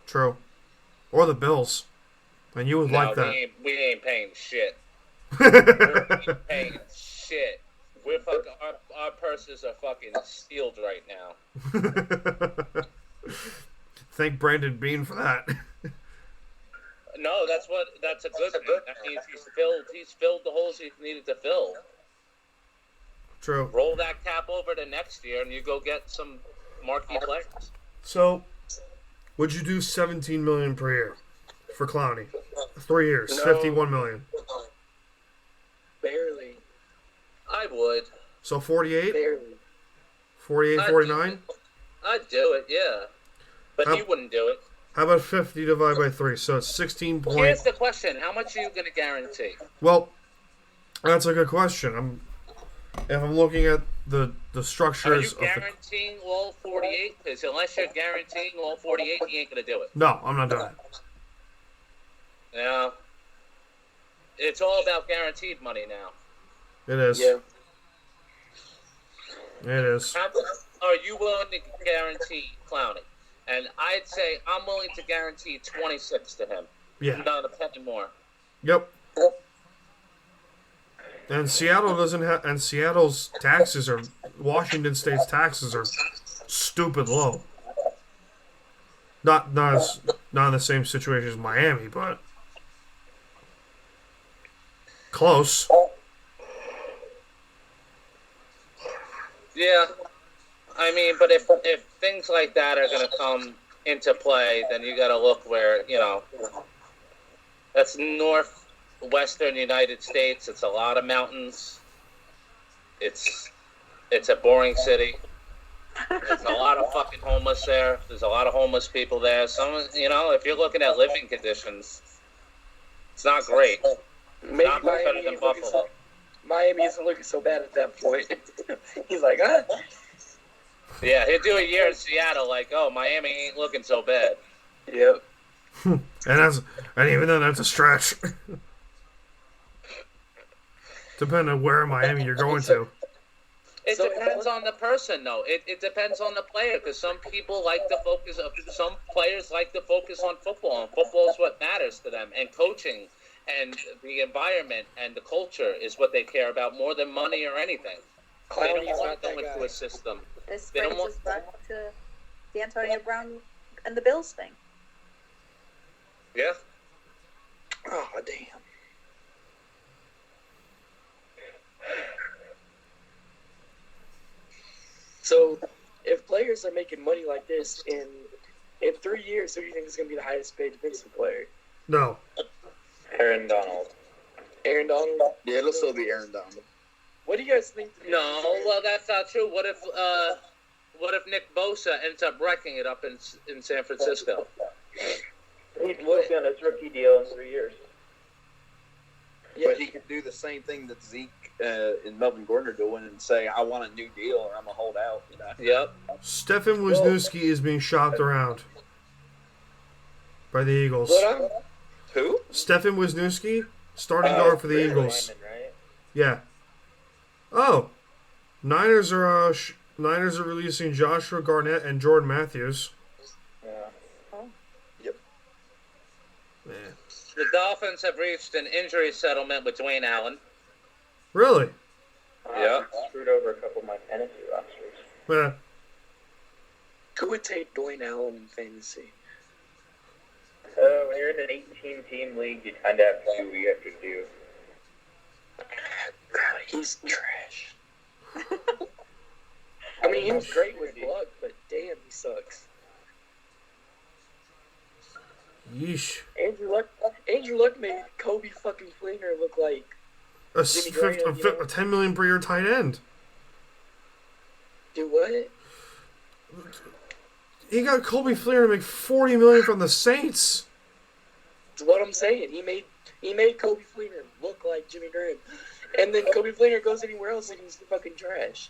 True. Or the Bills. And you would No, like that. we ain't paying shit. We ain't paying shit. We're fucking, our purses are fucking sealed right now. Thank Brandon Bean for that. No, that's a good thing. That means he's filled the holes he needed to fill. True. Roll that cap over to next year and you go get some marquee players. So, would you do 17 million per year for Clowney? 3 years, No. 51 million. Barely. I would. So 48, Barely. 48, 49. I'd do it, yeah. But he wouldn't do it. How about 50 divided by 3? So it's 16 point. Here's the question: how much are you going to guarantee? Well, that's a good question. If I'm looking at the Are structures you of the. guaranteeing all 48? Because unless you're guaranteeing all 48, you ain't going to do it. No, I'm not doing it. Yeah. It's all about guaranteed money now. It is. Yeah. It is. How much are you willing to guarantee Clowney? And I'd say I'm willing to guarantee 26 to him. Yeah. Not a penny more. Yep. And Seattle doesn't have. And Seattle's taxes are. Washington State's taxes are stupid low. Not in the same situation as Miami, but close. Yeah. I mean, but if things like that are going to come into play, then you got to look where, that's northwestern United States. It's a lot of mountains. It's a boring city. There's a lot of fucking homeless there. There's a lot of homeless people there. If you're looking at living conditions, it's not great. Maybe Not much better than Buffalo. Miami isn't looking so bad at that point. He's like, ah. Yeah, he'll do a year in Seattle like, oh, Miami ain't looking so bad. Yep. And even then, that's a stretch. Depending on where in Miami you're going to. It So- depends on the person, though. It depends on the player, because some players like to focus on football, and football is what matters to them, and coaching and the environment and the culture is what they care about more than money or anything. They don't Clowney's want not to that go into guy. a system. This They don't brings us back to the Antonio Brown and the Bills thing. Yeah. Oh, damn. So, if players are making money like this in 3 years, who do you think is going to be the highest paid defensive player? No. Aaron Donald. Aaron Donald. Yeah, it'll still be Aaron Donald. What do you guys think? No, well, that's not true. What if Nick Bosa ends up wrecking it up in San Francisco? He's working on his rookie deal in 3 years. Yeah, But he could do the same thing that Zeke and Melvin Gordon are doing and say, I want a new deal or I'm going to hold out. You know? Yep. Stefan Wisniewski is being shopped around by the Eagles. Who? Stefan Wisniewski, starting guard for the Eagles. Lineman, right? Yeah. Oh, Niners are releasing Joshua Garnett and Jordan Matthews. Yeah. Man. The Dolphins have reached an injury settlement with Dwayne Allen. Really? Yeah. Screwed over a couple of my fantasy rosters. Yeah. who would take Dwayne Allen in fantasy? When you're in an 18-team league, you kind of have to do what you have to do. He's trash. I mean, he was great with luck, but damn, he sucks. Yeesh. Andrew Luck made Kobe fucking Flinger look like A Jimmy Graham, you know? $10 million per year tight end. do what? He got Colby Flair to make $40 million from the Saints. That's what I'm saying. He made Kobe Flinger look like Jimmy Graham, and then Kobe Flinger goes anywhere else and he's fucking trash.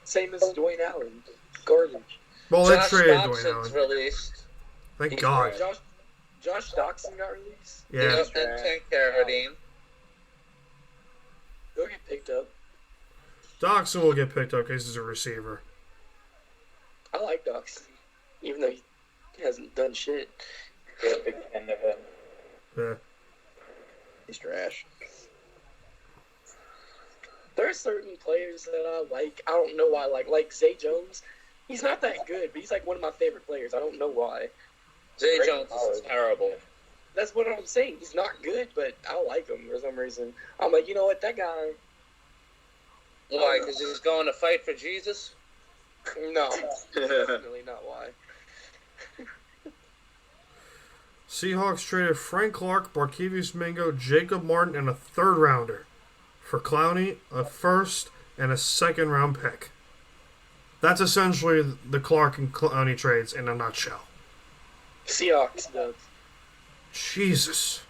Same as Dwayne Allen, garbage. Well, they Josh traded Dwayne Doxson's Allen. released. Thank God. Josh Doxson got released. Yeah. And Tank Carradine. He'll get picked up. Doxson will get picked up because he's a receiver. I like Doxson, even though he hasn't done shit. Yeah, big fan of him. Yeah. He's trash. There are certain players that I like. I don't know why. Like Zay Jones, he's not that good, but he's like one of my favorite players. I don't know why. Zay Jones is terrible. That's what I'm saying. He's not good, but I like him for some reason. I'm like, you know what, that guy. Why? Because he's going to fight for Jesus? No, definitely not why. Seahawks traded Frank Clark, Barkevius Mingo, Jacob Martin, and a third rounder for Clowney, a first, and a second round pick. That's essentially the Clark and Clowney trades in a nutshell. Seahawks, though. Jesus.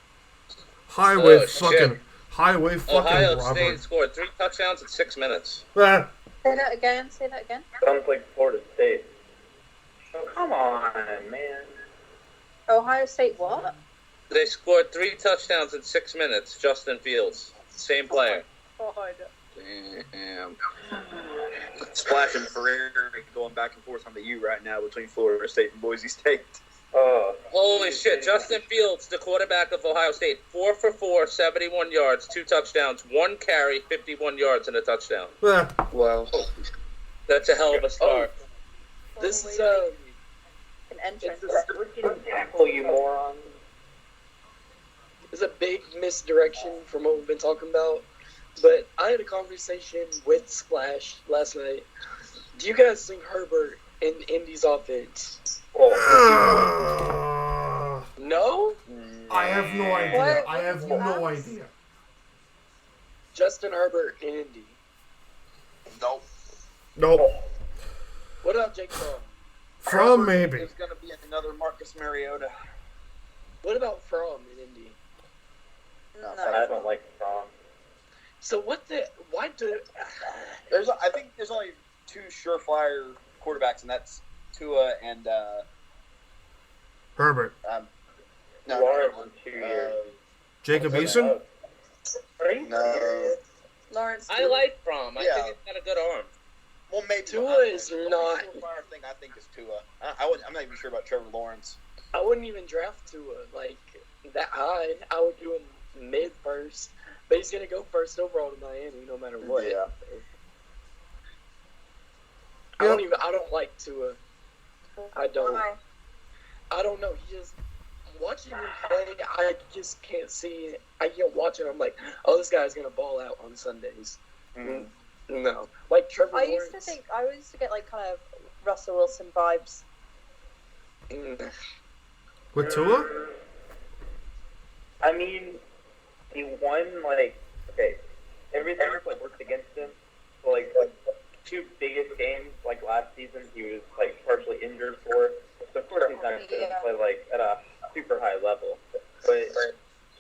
Highway shit. fucking Ohio robbery. State scored 3 touchdowns in 6 minutes. Ah, Say that again. Say that again. Sounds like Florida State. Oh, come on, man. Ohio State what? They scored 3 touchdowns in 6 minutes. Justin Fields, same player. God. Damn. Splash and Ferrer going back and forth on the U right now between Florida State and Boise State. Oh, Holy shit! Justin Fields, the quarterback of Ohio State, 4 for 4, 71 yards, 2 touchdowns, 1 carry, 51 yards, and a touchdown. ah. Wow. That's a hell of a start. This is an it's entrance. a freaking tackle, you moron. a big misdirection from what we've been talking about. But I had a conversation with Splash last night. Do you guys think Herbert in Indy's offense? Ah. No? I have no idea. What? I have What did you no ask? idea. Justin Herbert in Indy. Nope. Nope. What about Jake Fromm? From maybe. There's going to be another Marcus Mariota. What about Fromm in Indy? No. I don't like the song. So why do... I think there's only 2 surefire quarterbacks, and that's Tua and Herbert. Lawrence in 2 years. Jacob Eason? No. Lawrence. I like Fromm. I Yeah. think he's got a good arm. Well, maybe Tua is the not... only surefire thing I think is Tua. I'm not even sure about Trevor Lawrence. I wouldn't even draft Tua like that high. I would do him mid first, but he's gonna go first overall to Miami no matter what. Yeah. I don't like Tua. I don't. Why? I don't know. He just watching him play. I just can't see. I can't watch it. I'm like, oh, this guy's gonna ball out on Sundays. No, like Trevor I Lawrence. used to get like kind of Russell Wilson vibes. Mm. With Tua? I mean, he won like okay, everything like worked against him. So, like two biggest games, like last season, he was like partially injured for. So of course he's not going to play like at a super high level, but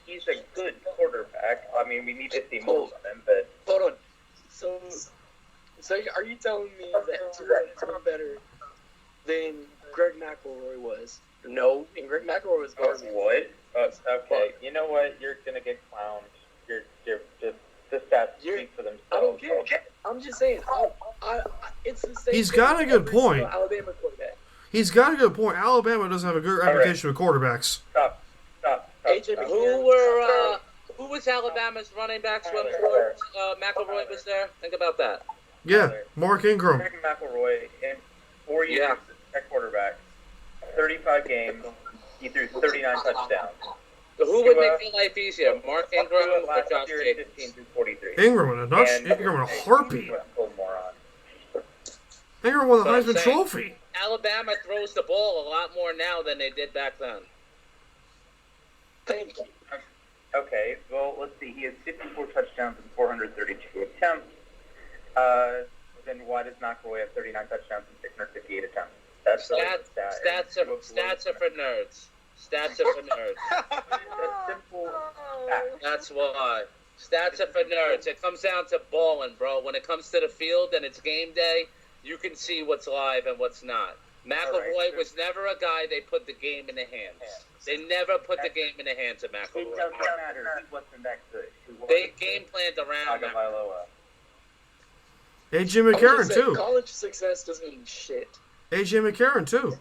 he's a good quarterback. I mean, we need to see more from him, but hold on. So are you telling me that Tua is better than Greg McElroy was? No, and Greg McElroy was garbage. What? Okay, you know what? You're gonna get clowned. You're just the stats speak for themselves. I don't care. I'm just saying. It's the same. He's got a good point. Alabama quarterback. He's got a good point. Alabama doesn't have a good reputation with quarterbacks. Stop. Who was Alabama's running backs when McElroy was there? Think about that. Yeah, Mark Ingram. Greg McElroy in 4 years at quarterback, 35 games, he threw 39 touchdowns. So who would make your life easier, Mark Ingram or last Josh year, Jacobs? 15 through 43. Ingram in a heartbeat. Ingram won the But I'm Heisman saying- Trophy. Alabama throws the ball a lot more now than they did back then. Thank you. Okay, well, let's see. He has 54 touchdowns and 432 attempts. Then why does McElroy have 39 touchdowns and 658 attempts? That's Stats are for nerds. Stats are for nerds. That's simple fact. That's why. Stats are for nerds. It comes down to balling, bro. When it comes to the field and it's game day, you can see what's live and what's not. McElroy was never a guy they put the game in the hands. They never put the game in the hands of It McElroy. doesn't matter. He wasn't that good. They game planned around McElroy. Tagovailoa. A.J. McCarron, too. College success doesn't mean shit. A.J. McCarron, too.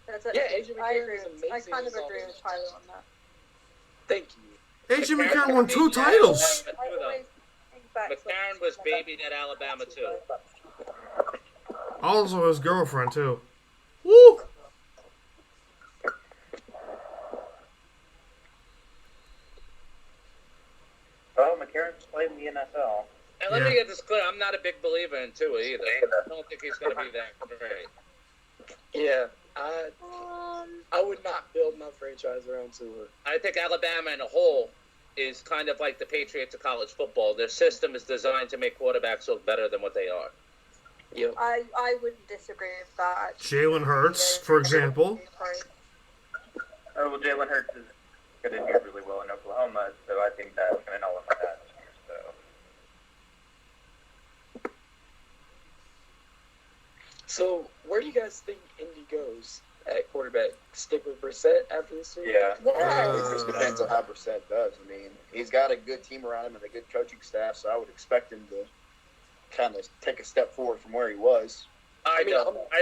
That's it. Yeah, AJ I McCarron agree. is amazing. I kind of as agree always. with Tyler on that. Thank you. A.J. McCarron won 2 titles. I always think back to McCarron was babied at Alabama, too. Also his girlfriend, too. Woo! Oh, McCarron's played in the NFL. And let me get this clear. I'm not a big believer in Tua either. I don't think he's going to be that great. Yeah, I would not build my franchise around Tua. I think Alabama in a whole is kind of like the Patriots of college football. Their system is designed to make quarterbacks look better than what they are. Yep. I wouldn't disagree with that. Jalen Hurts, for example. Oh, well, Jalen Hurts is going to do really well in Oklahoma, so I think that's going to nullify that. So, where do you guys think Indy goes at quarterback? Stick with Brissett after this year? Yeah. It just depends on how Brissett does. I mean, he's got a good team around him and a good coaching staff, so I would expect him to kind of take a step forward from where he was. I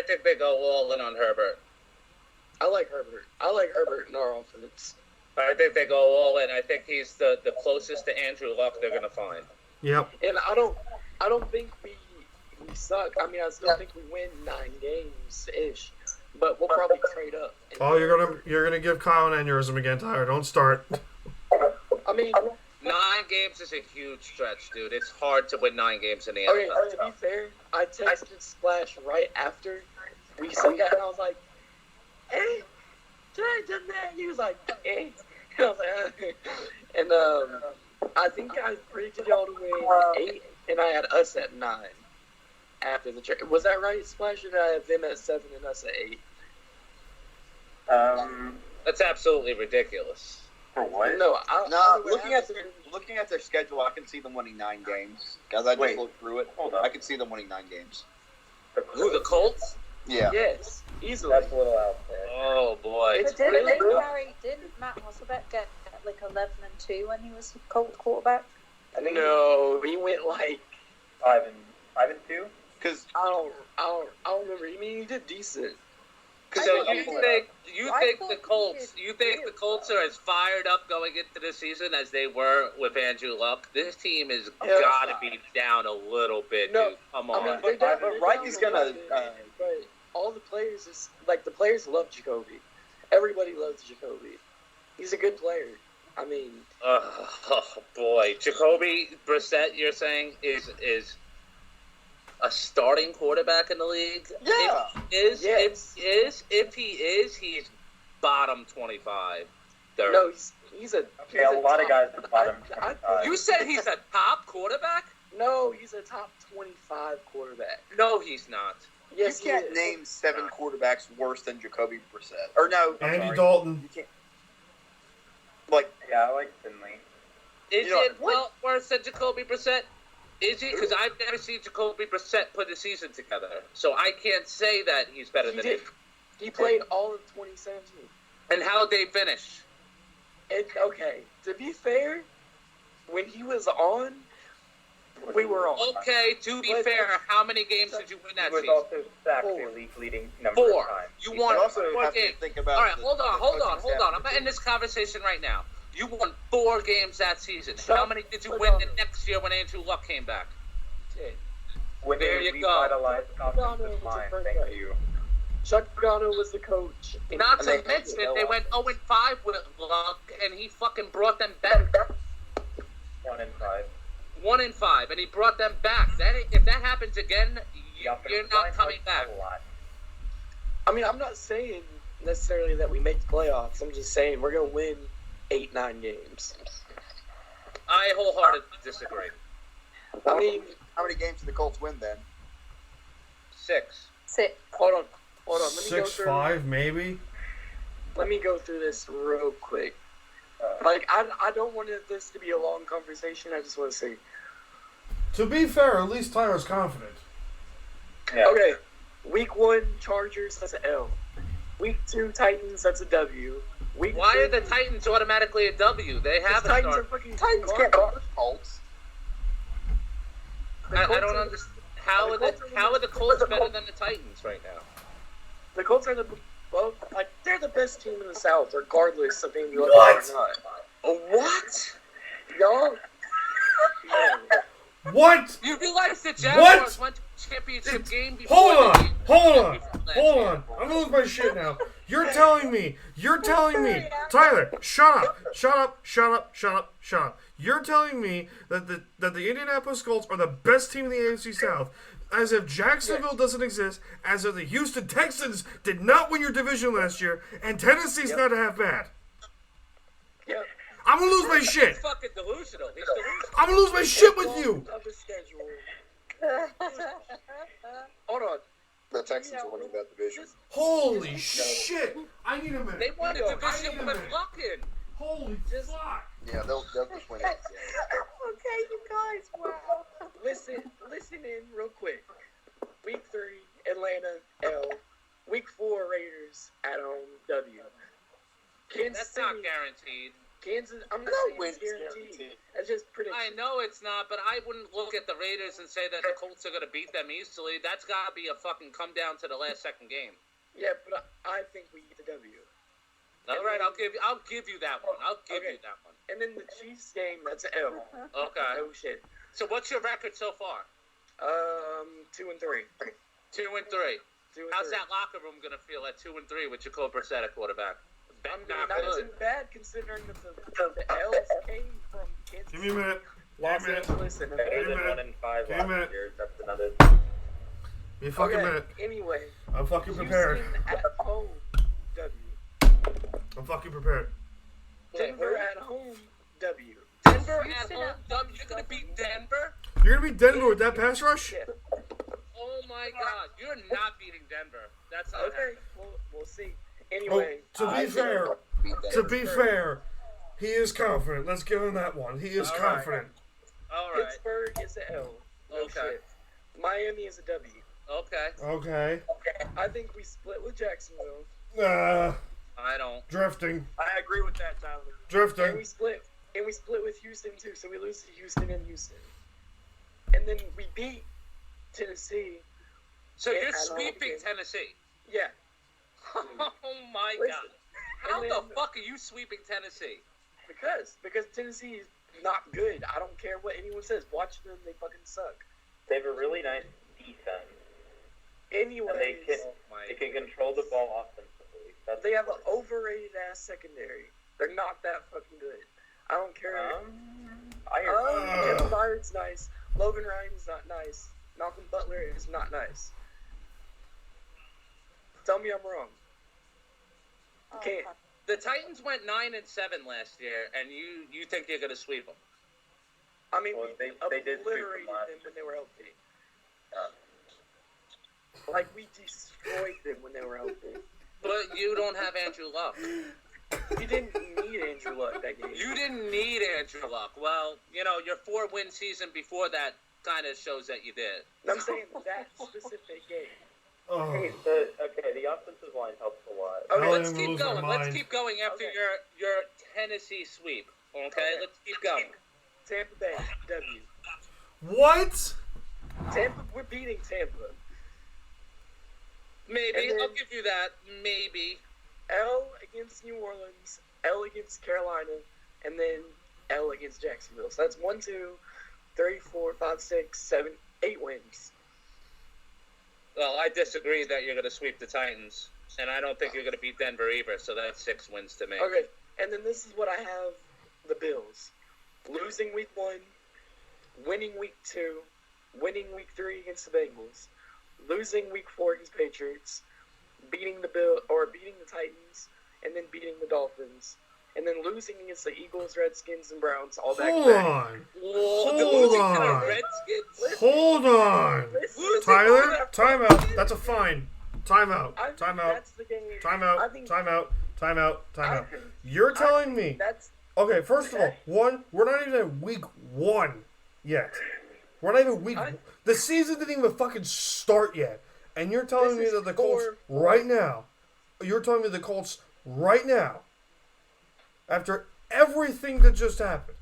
think they go all in on Herbert. I like Herbert. I like Herbert in our offense. I think they go all in. I think he's the closest to Andrew Luck they're going to find. Yep. And I don't think we suck. I mean, I still think we win 9 games ish, but we'll probably trade up. Oh, you're gonna give Kyle an aneurysm again, Tyler. Don't start. I mean, 9 games is a huge stretch, dude. It's hard to win 9 games in the okay, NFL. to be fair, I texted Splash right after we said that, and I was like, hey, should I have done that? He was like, hey. And I was like, and I think I predicted y'all to win 8, and I had us at 9 after the trade. Was that right, Splash? Or did I have them at 7 and us at 8? That's absolutely ridiculous. For what? No, Looking at their schedule, I can see them winning 9 games. Guys, I just looked through it. Hold on. I can see them winning 9 games. Who, the Colts? Yeah. Yes, easily. That's a little out there. Oh, boy. It's But really good. didn't Matt Hasselbeck get like 11-2 when he was Colts quarterback? No, he went like 5 and 2? Because I don't remember. I mean, he did decent. So you think the Colts are as fired up going into the season as they were with Andrew Luck? This team has got to be down a little bit, dude. Come on. I mean, but they're Reich's down gonna. a little bit, but all the players the players love Jacoby. Everybody loves Jacoby. He's a good player. I mean, oh boy, Jacoby Brissett, you're saying is a starting quarterback in the league? Yeah. If he is, he's bottom 25. Third. No, he's a. Okay, a lot of guys at the bottom. You said he's a top quarterback? No, he's a top 25 quarterback. No, he's not. Yes, you can't he is. name 7 quarterbacks worse than Jacoby Brissett. Or no, I'm Andy sorry. Dalton. You can't. Like, Yeah, I like Finley. Is You know, it well worse than Jacoby Brissett? Is he? Because I've never seen Jacoby Brissett put a season together, so I can't say that he's better He than did. him. He played all of 2017. And how'd they finish? And, okay, to be fair, when he was on, we were on. Okay, to be But- fair, how many games did you win He that was season? also sacked a league-leading number 4. of times. You you won also 4 have to games. think about. All right, the- hold the on. coaching I'm staff gonna of the end this conversation right now. You won 4 games that season. Shut How many did you up. win the next year when Andrew Luck came back? When There they you go. revitalized the Pagano offensive was line, the first thank guy. you. Chuck Pagano was the coach. Not And to they- mention, they went 0-5 with Luck, and he fucking brought them back. 1-5. 1-5, and he brought them back. If that happens again, The offensive you're line not coming helped back. a lot. I mean, I'm not saying necessarily that we make the playoffs. I'm just saying we're going to win 8-9 games. I wholeheartedly disagree. I mean, How many games did the Colts win then? 6. Sit. hold on. Let me go through. 6-5 maybe. Let me go through this real quick. Like, I don't want this to be a long conversation. I just want to say. To be fair, at least Tyler's confident. Yeah. Okay, week 1 Chargers, that's an L. Week 2 Titans, that's a W. Week Why 3, are the Titans automatically a W? They have a Titans are start. fucking Titans can't garbage. cover Colts. I Colts don't are- understand. How are the Colts better than the Titans right now? The Colts are they're the best team in the South, regardless of being lucky What? or not. What? Y'all. What? You realize the Jaguars went to the championship game before Hold the on, game hold on, before last hold year. on. I'm gonna lose my shit now. You're telling me, Tyler, shut up. You're telling me that the Indianapolis Colts are the best team in the AFC South, as if Jacksonville doesn't exist, as if the Houston Texans did not win your division last year, and Tennessee's not half bad. Yep. I'm gonna lose my shit. He's fucking delusional. He's delusional. I'm gonna lose my shit with you. Of the schedule. Hold on. The Texans are winning that division. Holy shit! I need a minute. They won the I division need a with minute. Luck in. Holy fuck! Yeah, they'll just win it. Okay, you guys. Wow. Listen in real quick. Week 3, Atlanta, L. Week 4, Raiders at home, W. Kansas That's not City, guaranteed. Kansas. I'm not No saying wins it's guaranteed. guaranteed. It's just prediction. I know it's not, but I wouldn't look at the Raiders and say that the Colts are going to beat them easily. That's got to be a fucking come down to the last second game. Yeah, but I think we get the W. All right, I'll give you that one. I'll give Okay. you that one. And then the Chiefs game, that's an L. Okay. Oh shit. So what's your record so far? 2 and 3. 2 and 3. 2 and How's 3. that locker room going to feel at 2 and 3 with Jacob Brissett at quarterback? I mean, Not not good. too bad considering that the L's came from Kansas Give me a minute. Los Angeles and Better than minute. 1-5 Give me a minute. last year. That's another. Give me a fucking Okay, minute. anyway, I'm fucking prepared. Houston at home, W. I'm fucking prepared. Denver at home, W. Denver at home. You're going to beat Denver? You're gonna beat Denver with that pass rush? Yeah. Oh my God! You're not beating Denver. That's not Okay, happening. we'll see. Oh, Anyway, to be fair, he is confident. Let's give him that one. He is All right. confident. All right. Pittsburgh is an L. No Okay. shit. Miami is a W. Okay. Okay. I think we split with Jacksonville. I don't. Drifting. I agree with that, Tyler. And Drifting. we split with Houston too, so we lose to Houston and Houston. And then we beat Tennessee. So Yeah, you're I don't sweeping think- Tennessee. Yeah. Oh my Listen, God! How and the then- fuck are you sweeping Tennessee? Because Tennessee is not good. I don't care what anyone says. Watch them, they fucking suck. They have a really nice defense. Anyways, And they My can control the ball offensively. That's they have an overrated ass secondary. They're not that fucking good. I don't care. I hear Jim Byard's nice. Logan Ryan's not nice. Malcolm Butler is not nice. Tell me I'm wrong. Oh, Can't. The Titans went 9-7 last year, and you think you're gonna sweep them? I mean, Well, we they did sweep obliterated them last them when they were healthy. Like, we destroyed them when they were healthy. But you don't have Andrew Luck. You didn't need Andrew Luck that game. You didn't need Andrew Luck. Well, your 4-win season before that kind of shows that you did. I'm saying that specific game. Oh. The offensive line helps a lot. Okay, Hell, let's I'm keep losing my going. Let's mind. keep going after Okay. your Tennessee sweep. Okay, Okay. let's keep going. Tampa Bay, W. What? Tampa, we're beating Tampa. Maybe. And then- I'll give you that. Maybe. L against New Orleans, L against Carolina, and then L against Jacksonville. So that's 1, 2, 3, 4, 5, 6, 7, 8 wins. Well, I disagree that you're going to sweep the Titans, and I don't think you're going to beat Denver either, so that's 6 wins to me. Okay, and then this is what I have the Bills. Losing week 1, winning week 2, winning week 3 against the Bengals, losing week 4 against Patriots, beating the Titans, and then beating the Dolphins, and then losing against the Eagles, Redskins, and Browns all back Hold to back. on. Whoa, Hold losing to on. the Redskins? Hold on. Listen, Tyler, timeout. That's a fine. Timeout. I think Timeout. that's the game. I Timeout. think- Timeout. Timeout. I Timeout. think- You're I telling think me. that's Okay, first of all, we're not even at week 1 yet. We're not even the season didn't even fucking start yet. And you're telling me This is that the Colts 4-4. right now, after everything that just happened,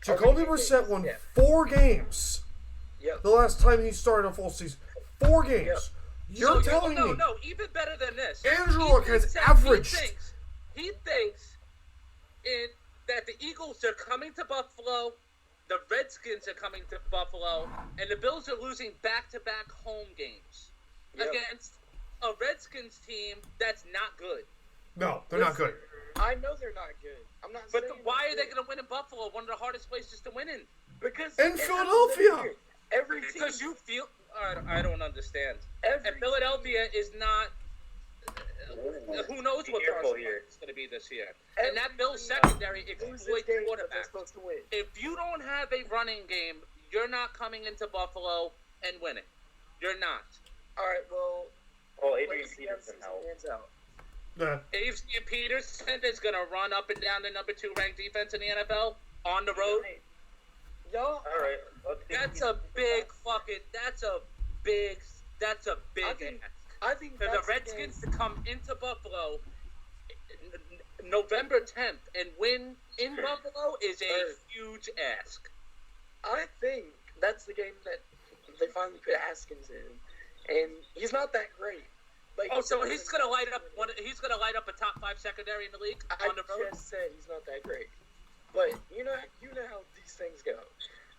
Jacoby Brissett won Yeah. 4 games Yep. the last time he started a full season. 4 games. Yep. You're telling me. No, even better than this. Andrew He Luck has thinks that- averaged. He thinks that the Eagles are coming to Buffalo, the Redskins are coming to Buffalo, and the Bills are losing back-to-back home games Yep. against a Redskins team that's not good. No, they're not good. I know they're not good. I'm not But saying why they're are they good. going to win in Buffalo, one of the hardest places to win in? Because In it Philadelphia. happens every year. Because you feel... I don't understand. Every And Philadelphia is not... who knows Be what careful Carson here. Wentz is going to be this year. Every And that Bills team secondary loses exploits games that they're quarterbacks. supposed to win. If you don't have a running game, you're not coming into Buffalo and winning. You're not. All right, well, Well, Adrian let's see how the Peterson season helped. pans out. Adrian Peterson is going to run up and down the number 2 ranked defense in the NFL on the road. Y'all, All right, let's see. That's a big fucking. That's a big I think ask. I think For the that's Redskins game. to come into Buffalo November 10th and win in Buffalo is a huge ask. I think that's the game that they finally put Haskins in, and he's not that great. But Oh, so he's gonna light up he's gonna light up a top 5 secondary in the league I on the road. just said he's not that great, but you know how these things go.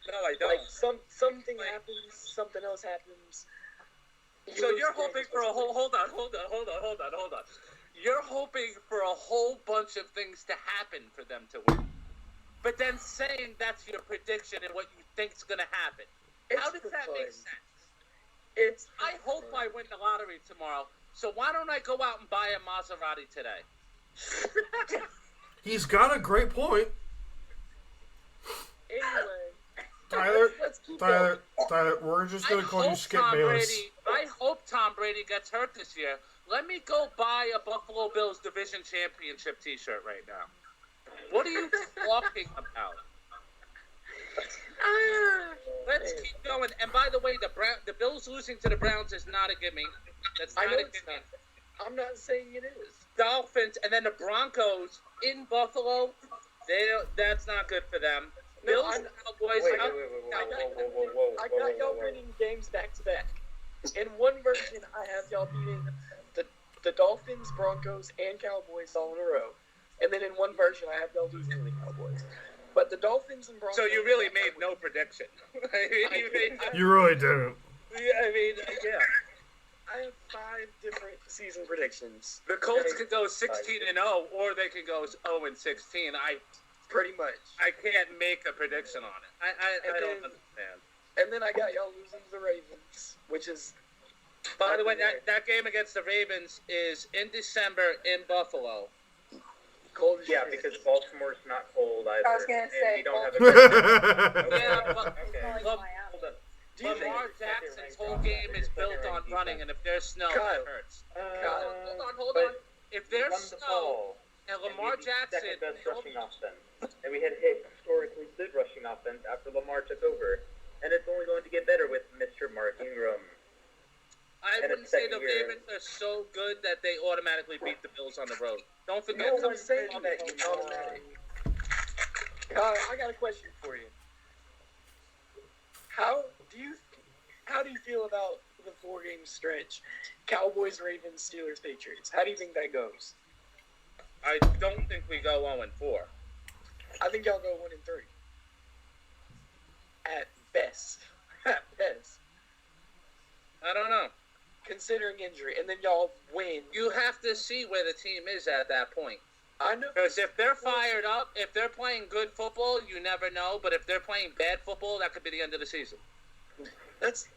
No, I don't. Like something happens, something else happens. So you're hoping for a whole. Hold on. You're hoping for a whole bunch of things to happen for them to win, but then saying that's your prediction and what you think's gonna happen. How does that make sense? I hope I win the lottery tomorrow. So why don't I go out and buy a Maserati today? He's got a great point. Anyway, Tyler, let's keep Tyler, going. Tyler, we're just going to call you Skip Bayless. I hope Tom Brady gets hurt this year. Let me go buy a Buffalo Bills division championship T-shirt right now. What are you talking about? Let's keep going. And by the way, the Bills losing to the Browns is not a gimme. That's I not know a it's gimme. not. I'm not saying it is. Dolphins and then the Broncos in Buffalo. That's not good for them. No, Bills, I'm- Cowboys. Wait, I got y'all winning games back to back. In one version, I have y'all beating the Dolphins, Broncos, and Cowboys all in a row. And then in one version, I have y'all losing to the Cowboys. But the Dolphins and Broncos... So you really made no prediction. You really didn't. Yeah. I have 5 different season predictions. The Colts could go 16-0, or they could go 0-16. Pretty much. I can't make a prediction on it. I don't then- understand. And then I got y'all losing to the Ravens, which is... By the way, that game against the Ravens is in December in Buffalo. Cold as Yeah, shit. because Baltimore's not cold either. I was gonna and say, we don't have a Baltimore- good. Okay. Yeah, but Okay. Lam- Hold up. Do you think, Lamar Jackson's whole game is built on running, and if there's snow, Kyle. it hurts. Kyle. Hold but on. If we there's run the snow, ball, and and Lamar we had the Jackson, second best rushing offense, and we had hit historically good rushing offense after Lamar took over, and it's only going to get better with Mr. Mark Ingram. I and wouldn't a say second the year. Ravens are so good that they automatically beat the Bills on the road. Don't forget. No one's saying that you're automatic. Kyle, I got a question for you. How do you feel about the 4-game stretch? Cowboys, Ravens, Steelers, Patriots. How do you think that goes? I don't think we go 0-4. I think y'all go 1-3. At best. At best. I don't know. Considering injury. And then y'all win. You have to see where the team is at that point. I know. Because if they're fired up, if they're playing good football, you never know. But if they're playing bad football, that could be the end of the season. That's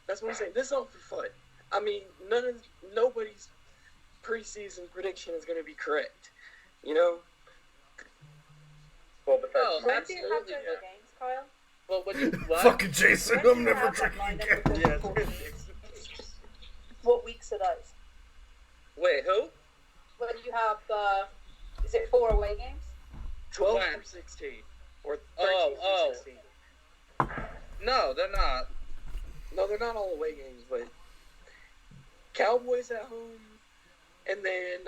what I'm saying. This is all for fun. I mean, nobody's preseason prediction is going to be correct. You know? Well, besides Oh, When do you have absolutely, those yeah. games, Kyle? Well, when you what? Fucking Jason, When do I'm you never have that drinking lineup again. with Yeah, those 4 games? What weeks are those? Wait, who? When you have, is it 4 away games? 12 When? through 16. Or 13 Oh. through 16. No, they're not. No, they're not all away games, but Cowboys at home, and then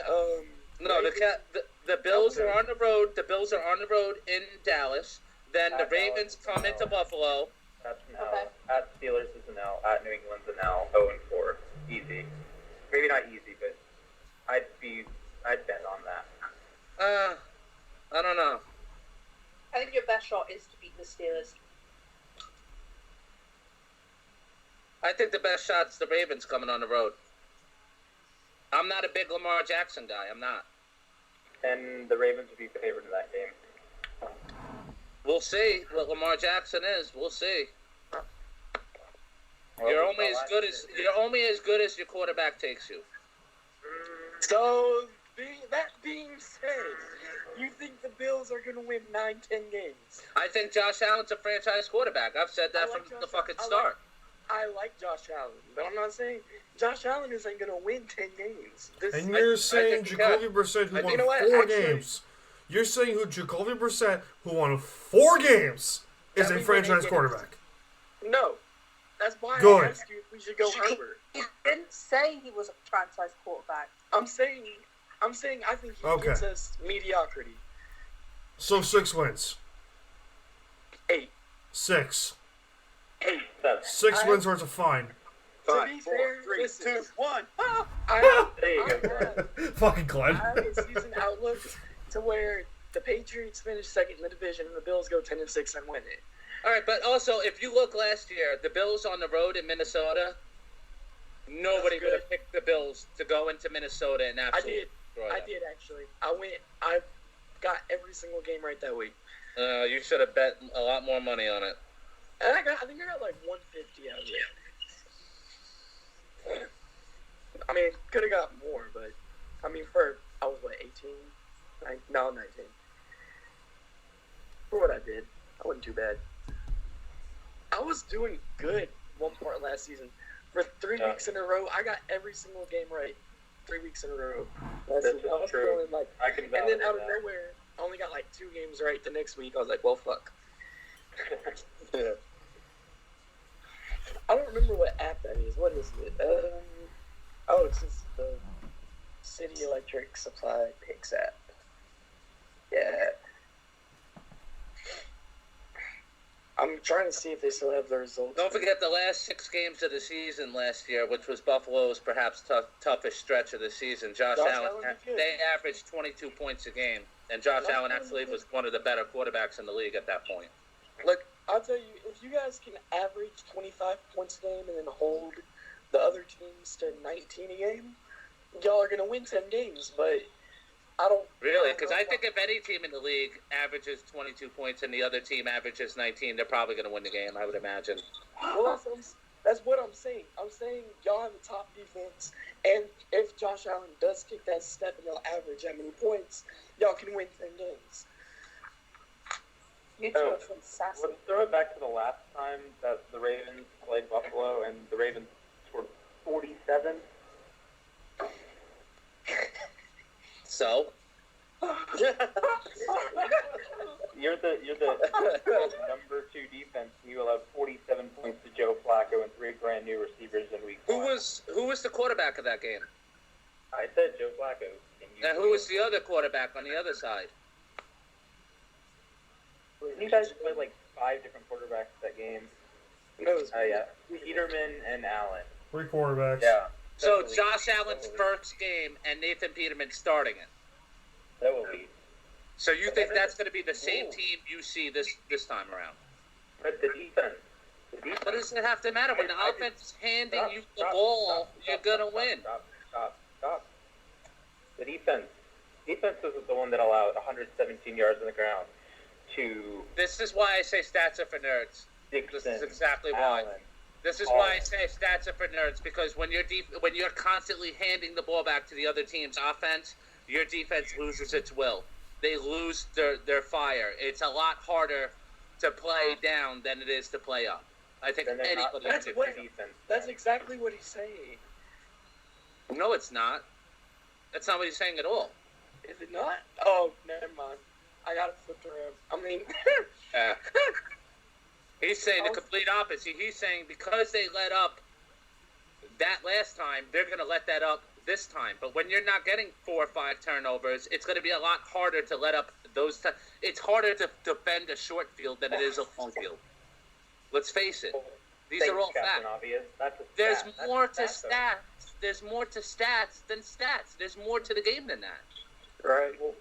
No, Ravens- the Bills are on the road. The Bills are on the road in Dallas. Then the At Ravens Dallas, come into Buffalo. That's an L. Okay. At Steelers is an L. At New England's an L. 0-4. Easy. Maybe not easy, but I'd bet on that. I don't know. I think your best shot is to beat the Steelers. I think the best shot's the Ravens coming on the road. I'm not a big Lamar Jackson guy. I'm not. And the Ravens would be favored in that game. We'll see what Lamar Jackson is. We'll see. Well, You're we only saw as good last as year. you're only as good as your quarterback takes you. So, that being said, you think the Bills are going to win 9-10 games? I think Josh Allen's a franchise quarterback. I've said that I like from the Josh- fucking I like- start. I like Josh Allen, but I'm not saying Josh Allen isn't going to win 10 games. And I you're saying think you Jacoby can. Brissett, who I won think- You know what? 4 Actually- games. You're saying who Jacoby Brissett, who won 4 games, is That a means franchise 8 games. quarterback. No. That's why Good. I asked you if we should go Herbert. He didn't say he was a franchise quarterback. I'm saying I think he Okay. gives us mediocrity. So 6 wins. 8. 6. 7. 6 I- wins worth of fine. To be 5, 4, fair, 3, listen. 2, 1. There you go. Fucking Glenn. I have a season outlook to where the Patriots finish second in the division and the Bills go 10-6 and win it. All right, but also if you look last year, the Bills on the road in Minnesota, nobody That's would good. have picked the Bills to go into Minnesota and I absolutely did. destroy I them. did actually. I got every single game right that week. You should have bet a lot more money on it. And I think I got like 150 out of it. I mean, could have got more, but I mean, I was what, 18? No, 19. For what I did, I wasn't too bad. I was doing good one part last season. For 3 Yeah. weeks in a row, I got every single game right. 3 weeks in a row. This I is was true. feeling like, I can and then validate out of that. nowhere, I only got like 2 games right the next week. I was like, well, fuck. Yeah. I don't remember what app that is. What is it? Oh, it's just the City Electric Supply Picks app. Yeah. I'm trying to see if they still have the results. Don't forget the last 6 games of the season last year, which was Buffalo's perhaps toughest stretch of the season. Josh Josh Allen, Allen did good. they averaged 22 points a game, and Josh Josh Allen Allen actually did was one of the better quarterbacks in the league at that point. Look, I'll tell you, if you guys can average 25 points a game and then hold the other teams to 19 a game, y'all are going to win 10 games, but I don't... Really? don't Because know I if think if any team in the league averages 22 points and the other team averages 19, they're probably going to win the game, I would imagine. Well, that's what I'm saying. I'm saying y'all have the top defense, and if Josh Allen does take that step and y'all average that many points, y'all can win 10 games. You two are from sassy. Let's throw it back to the last time that the Ravens played Buffalo and the Ravens scored 47. So, You're the number 2 defense. And you allowed 47 points to Joe Flacco and 3 brand new receivers in week 1. who was the quarterback of that game? I said Joe Flacco. And who was the other quarterback on the other side? You guys played like 5 different quarterbacks that game. No, Yeah, Peterman and Allen. 3 quarterbacks. Yeah. So Josh Allen's first game and Nathan Peterman starting it. That will lead. So you think that's going to be the same team you see this time around? But the defense. What does it have to matter? When the offense is handing you the Stop, ball, stop, you're stop, going to stop, win. Stop. The defense. Defense was the one that allowed 117 yards on the ground to This is why I say stats are for nerds. Dixon. This is exactly why. Allen. This is why I say stats are for nerds, because when you're constantly handing the ball back to the other team's offense, your defense loses its will. They lose their fire. It's a lot harder to play down than it is to play up. I think Then they're not- anybody That's can. what- defense. that's exactly what he's saying. No, it's not. That's not what he's saying at all. Is it not? Oh, never mind. I got it flipped around. I mean, He's saying the complete opposite. He's saying because they let up that last time, they're going to let that up this time. But when you're not getting 4 or 5 turnovers, it's going to be a lot harder to let up those. It's harder to defend a short field than it is a long field. Let's face it. These Thanks, are all Captain facts. Obvious. That's a There's stat. That's more a to stat, though. stats. There's more to stats than stats. There's more to the game than that. Right. Well,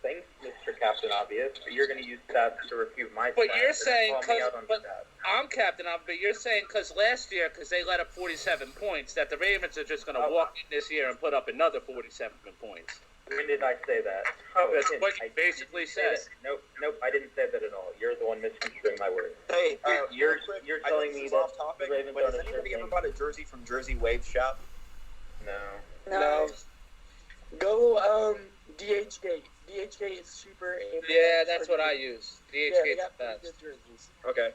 thanks, Mr. Captain Obvious. You're going to use stats to refute my But stats. you're and saying call me out on but stats. I'm Captain Up, but you're saying because last year, because they let up 47 points, that the Ravens are just going to walk in this year and put up another 47 points. When did I say that? That's I what didn't. you basically I didn't said. say that. Nope, I didn't say that at all. You're the one misconstruing my words. Hey, You're real quick, you're I know telling this me is that off topic, the Ravens but has aren't a sure anybody ever thing. bought a jersey from Jersey Wave Shop? No. no. Go DHgate. DHgate is cheaper. And Yeah, that's what I use. Yeah, they DHgate's got the pretty best. good jerseys. Okay.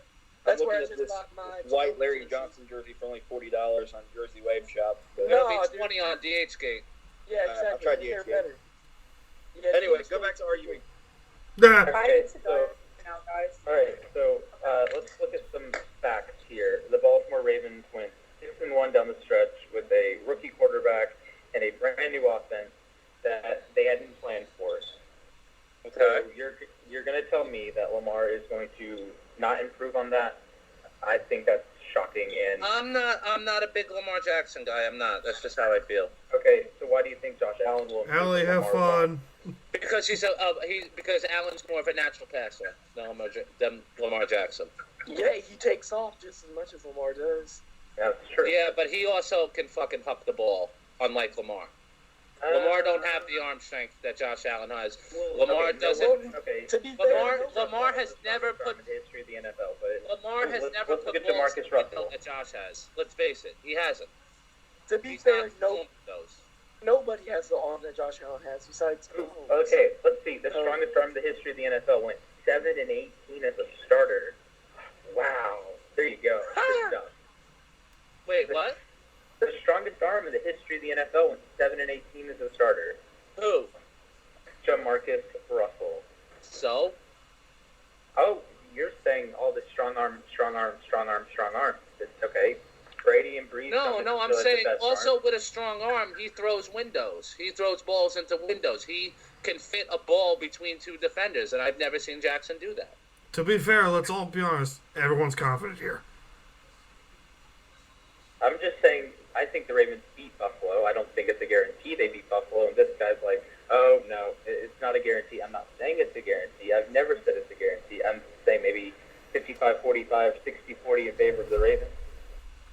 That's I'm where I looking at just this bought my white Larry Johnson jersey for only $40 on Jersey Wave Shop. But It'll No, be dude. 20 on DHgate. Yeah, I've exactly. tried They're DHgate. better. Yeah, anyway, DHgate go back to arguing. Nah. I Okay, need to so go now, guys. all right, so let's look at some facts here. The Baltimore Ravens went 6-1 down the stretch with a rookie quarterback and a brand new offense that they hadn't planned for. So you're going to tell me that Lamar is going to not improve on that? I think that's shocking. And I'm not a big Lamar Jackson guy. I'm not. That's just how I feel. okay, so why do you think Josh Allen will? improve Allie, have Lamar? fun. Because because Allen's more of a natural passer than Lamar Jackson. Yeah, he takes off just as much as Lamar does. That's true. Yeah, but he also can fucking huck the ball, unlike Lamar. Lamar don't have the arm strength that Josh Allen has. Lamar doesn't. Okay. To be fair, Lamar has never put. in the history of the NFL, but Lamar has let's never look put at balls in DeMarcus the window Russell. that Josh has. Let's face it, he hasn't. to be He's fair, not doing those. nobody has the arm that Josh Allen has besides Mahomes. Okay, let's see. The strongest arm in the history of the NFL went 7-18 as a starter. Wow. There you go. Good stuff. Wait, what? The strongest arm in the history of the NFL went 7-18 as a starter. Who? DeMarcus Russell. So? Oh, you're saying all the strong arm. Okay. Brady and Breeze. No, don't I'm feel like the saying best also arm. with a strong arm, he throws windows. He throws balls into windows. He can fit a ball between 2 defenders, and I've never seen Jackson do that. To be fair, let's all be honest. Everyone's confident here. I'm just saying, I think the Ravens beat Buffalo. I don't think it's a guarantee they beat Buffalo. And this guy's like, oh, no, it's not a guarantee. I'm not saying it's a guarantee. I've never said it's a guarantee. I'm saying maybe 55-45, 60-40 in favor of the Ravens.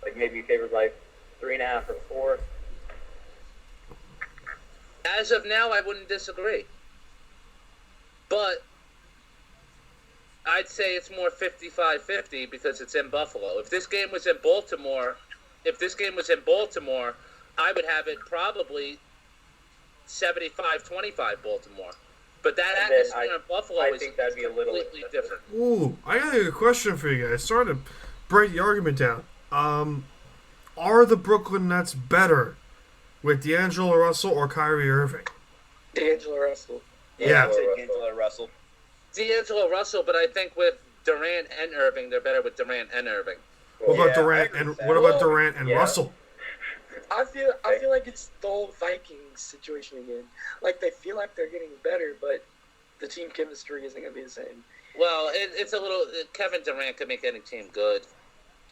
Like maybe favored by 3.5 or 4. As of now, I wouldn't disagree. But I'd say it's more 55-50 because it's in Buffalo. If this game was in Baltimore, I would have it probably 75-25 Baltimore. But that And then atmosphere in Buffalo I is think that'd be a little completely different. Ooh, I got a question for you guys. Sorry to break the argument down. Are the Brooklyn Nets better with D'Angelo Russell or Kyrie Irving? D'Angelo Russell. Yeah. I'd say D'Angelo Russell. D'Angelo Russell, but I think with Durant and Irving, they're better with Durant and Irving. What about Yeah, Durant I agree and with that. what about Durant and Yeah. Russell? I feel like it's the whole Vikings situation again. Like they feel like they're getting better, but the team chemistry isn't gonna be the same. Well, it's a little. Kevin Durant could make any team good.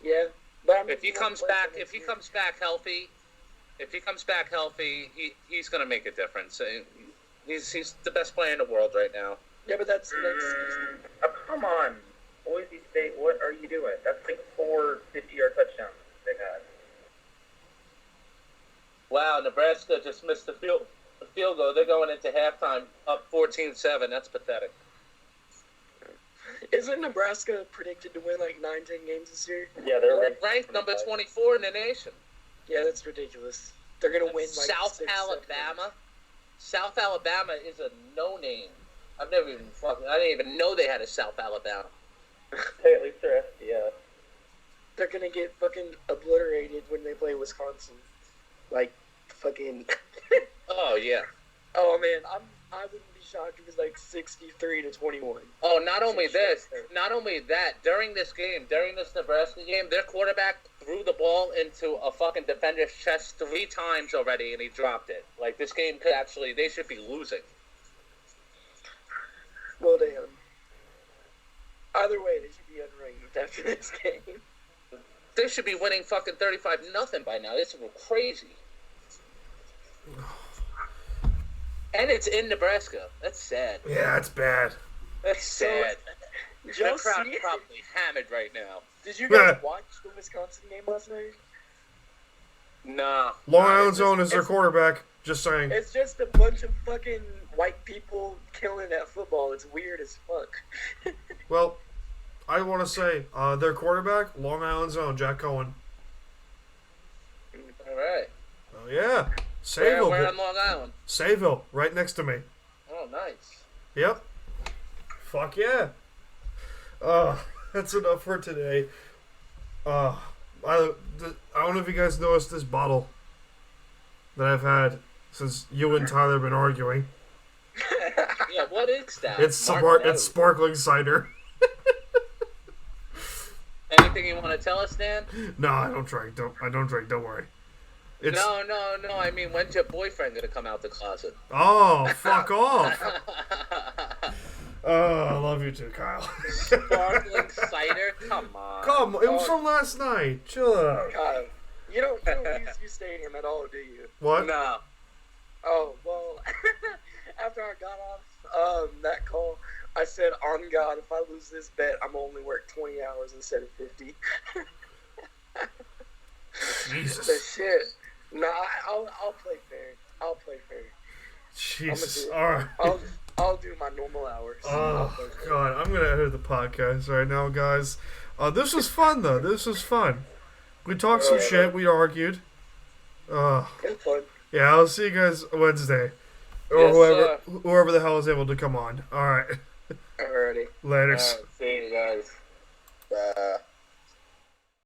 Yeah, but I mean, If he comes back healthy, he's gonna make a difference. He's the best player in the world right now. Yeah, but that's next season. Oh, come on. Boise State, what are you doing? That's like 4 50-yard touchdowns they got. Wow, Nebraska just missed the field goal. They're going into halftime up 14-7. That's pathetic. Isn't Nebraska predicted to win like 9-10 games this year? Yeah, they're Ranked number 24 in the nation. Yeah, that's ridiculous. They're gonna win like South 6, 7 Alabama. games. South Alabama is a no-name. I didn't even know they had a South Alabama. Hey, at least they're FCS. They're gonna get fucking obliterated when they play Wisconsin. Like fucking. Oh yeah. Oh man, I wouldn't be shocked if it was like 63-21. Oh, not only that. During this Nebraska game, their quarterback threw the ball into a fucking defender's chest 3 times already, and he dropped it. Like this game could actually, they should be losing. Well, damn. Either way, they should be unranked after this game. They should be winning fucking 35-0 by now. This is crazy. And it's in Nebraska. That's sad. Yeah, it's bad. That's sad. Did That y'all crowd's see it? probably hammered right now. Did you guys watch the Wisconsin game last night? Nah. Long Island's own is their quarterback. Just saying. It's just a bunch of fucking white people killing at football. It's weird as fuck. Well, I want to say their quarterback, Long Island's own, Jack Cohen. All right. Oh yeah, Sayville. Where on Long Island? Sayville, right next to me. Oh, nice. Yep. Fuck yeah. That's enough for today. I don't know if you guys noticed this bottle that I've had since you and Tyler have been arguing. Yeah, what is that? It's sparkling cider. Anything you want to tell us, Dan? No, I don't drink. I don't drink. Don't worry. It's... No. I mean, when's your boyfriend gonna come out the closet? Oh, fuck off. Oh, I love you too, Kyle. Sparkling cider? Come on. Come, it was from last night. Chill out. God, you don't use your stadium at all, do you? What? No. Oh, well, after I got off that call, I said, on God, if I lose this bet, I'm only work 20 hours instead of 50. Jesus. The shit. No, I'll play fair. I'll play fair. Jesus. All right. I'll do my normal hours. Oh, God. I'm going to edit the podcast right now, guys. This was fun, though. This was fun. We talked some shit. We argued. It's fun. Yeah, I'll see you guys Wednesday. Or Yes, whoever the hell is able to come on. All right. Alrighty. Later. See you guys.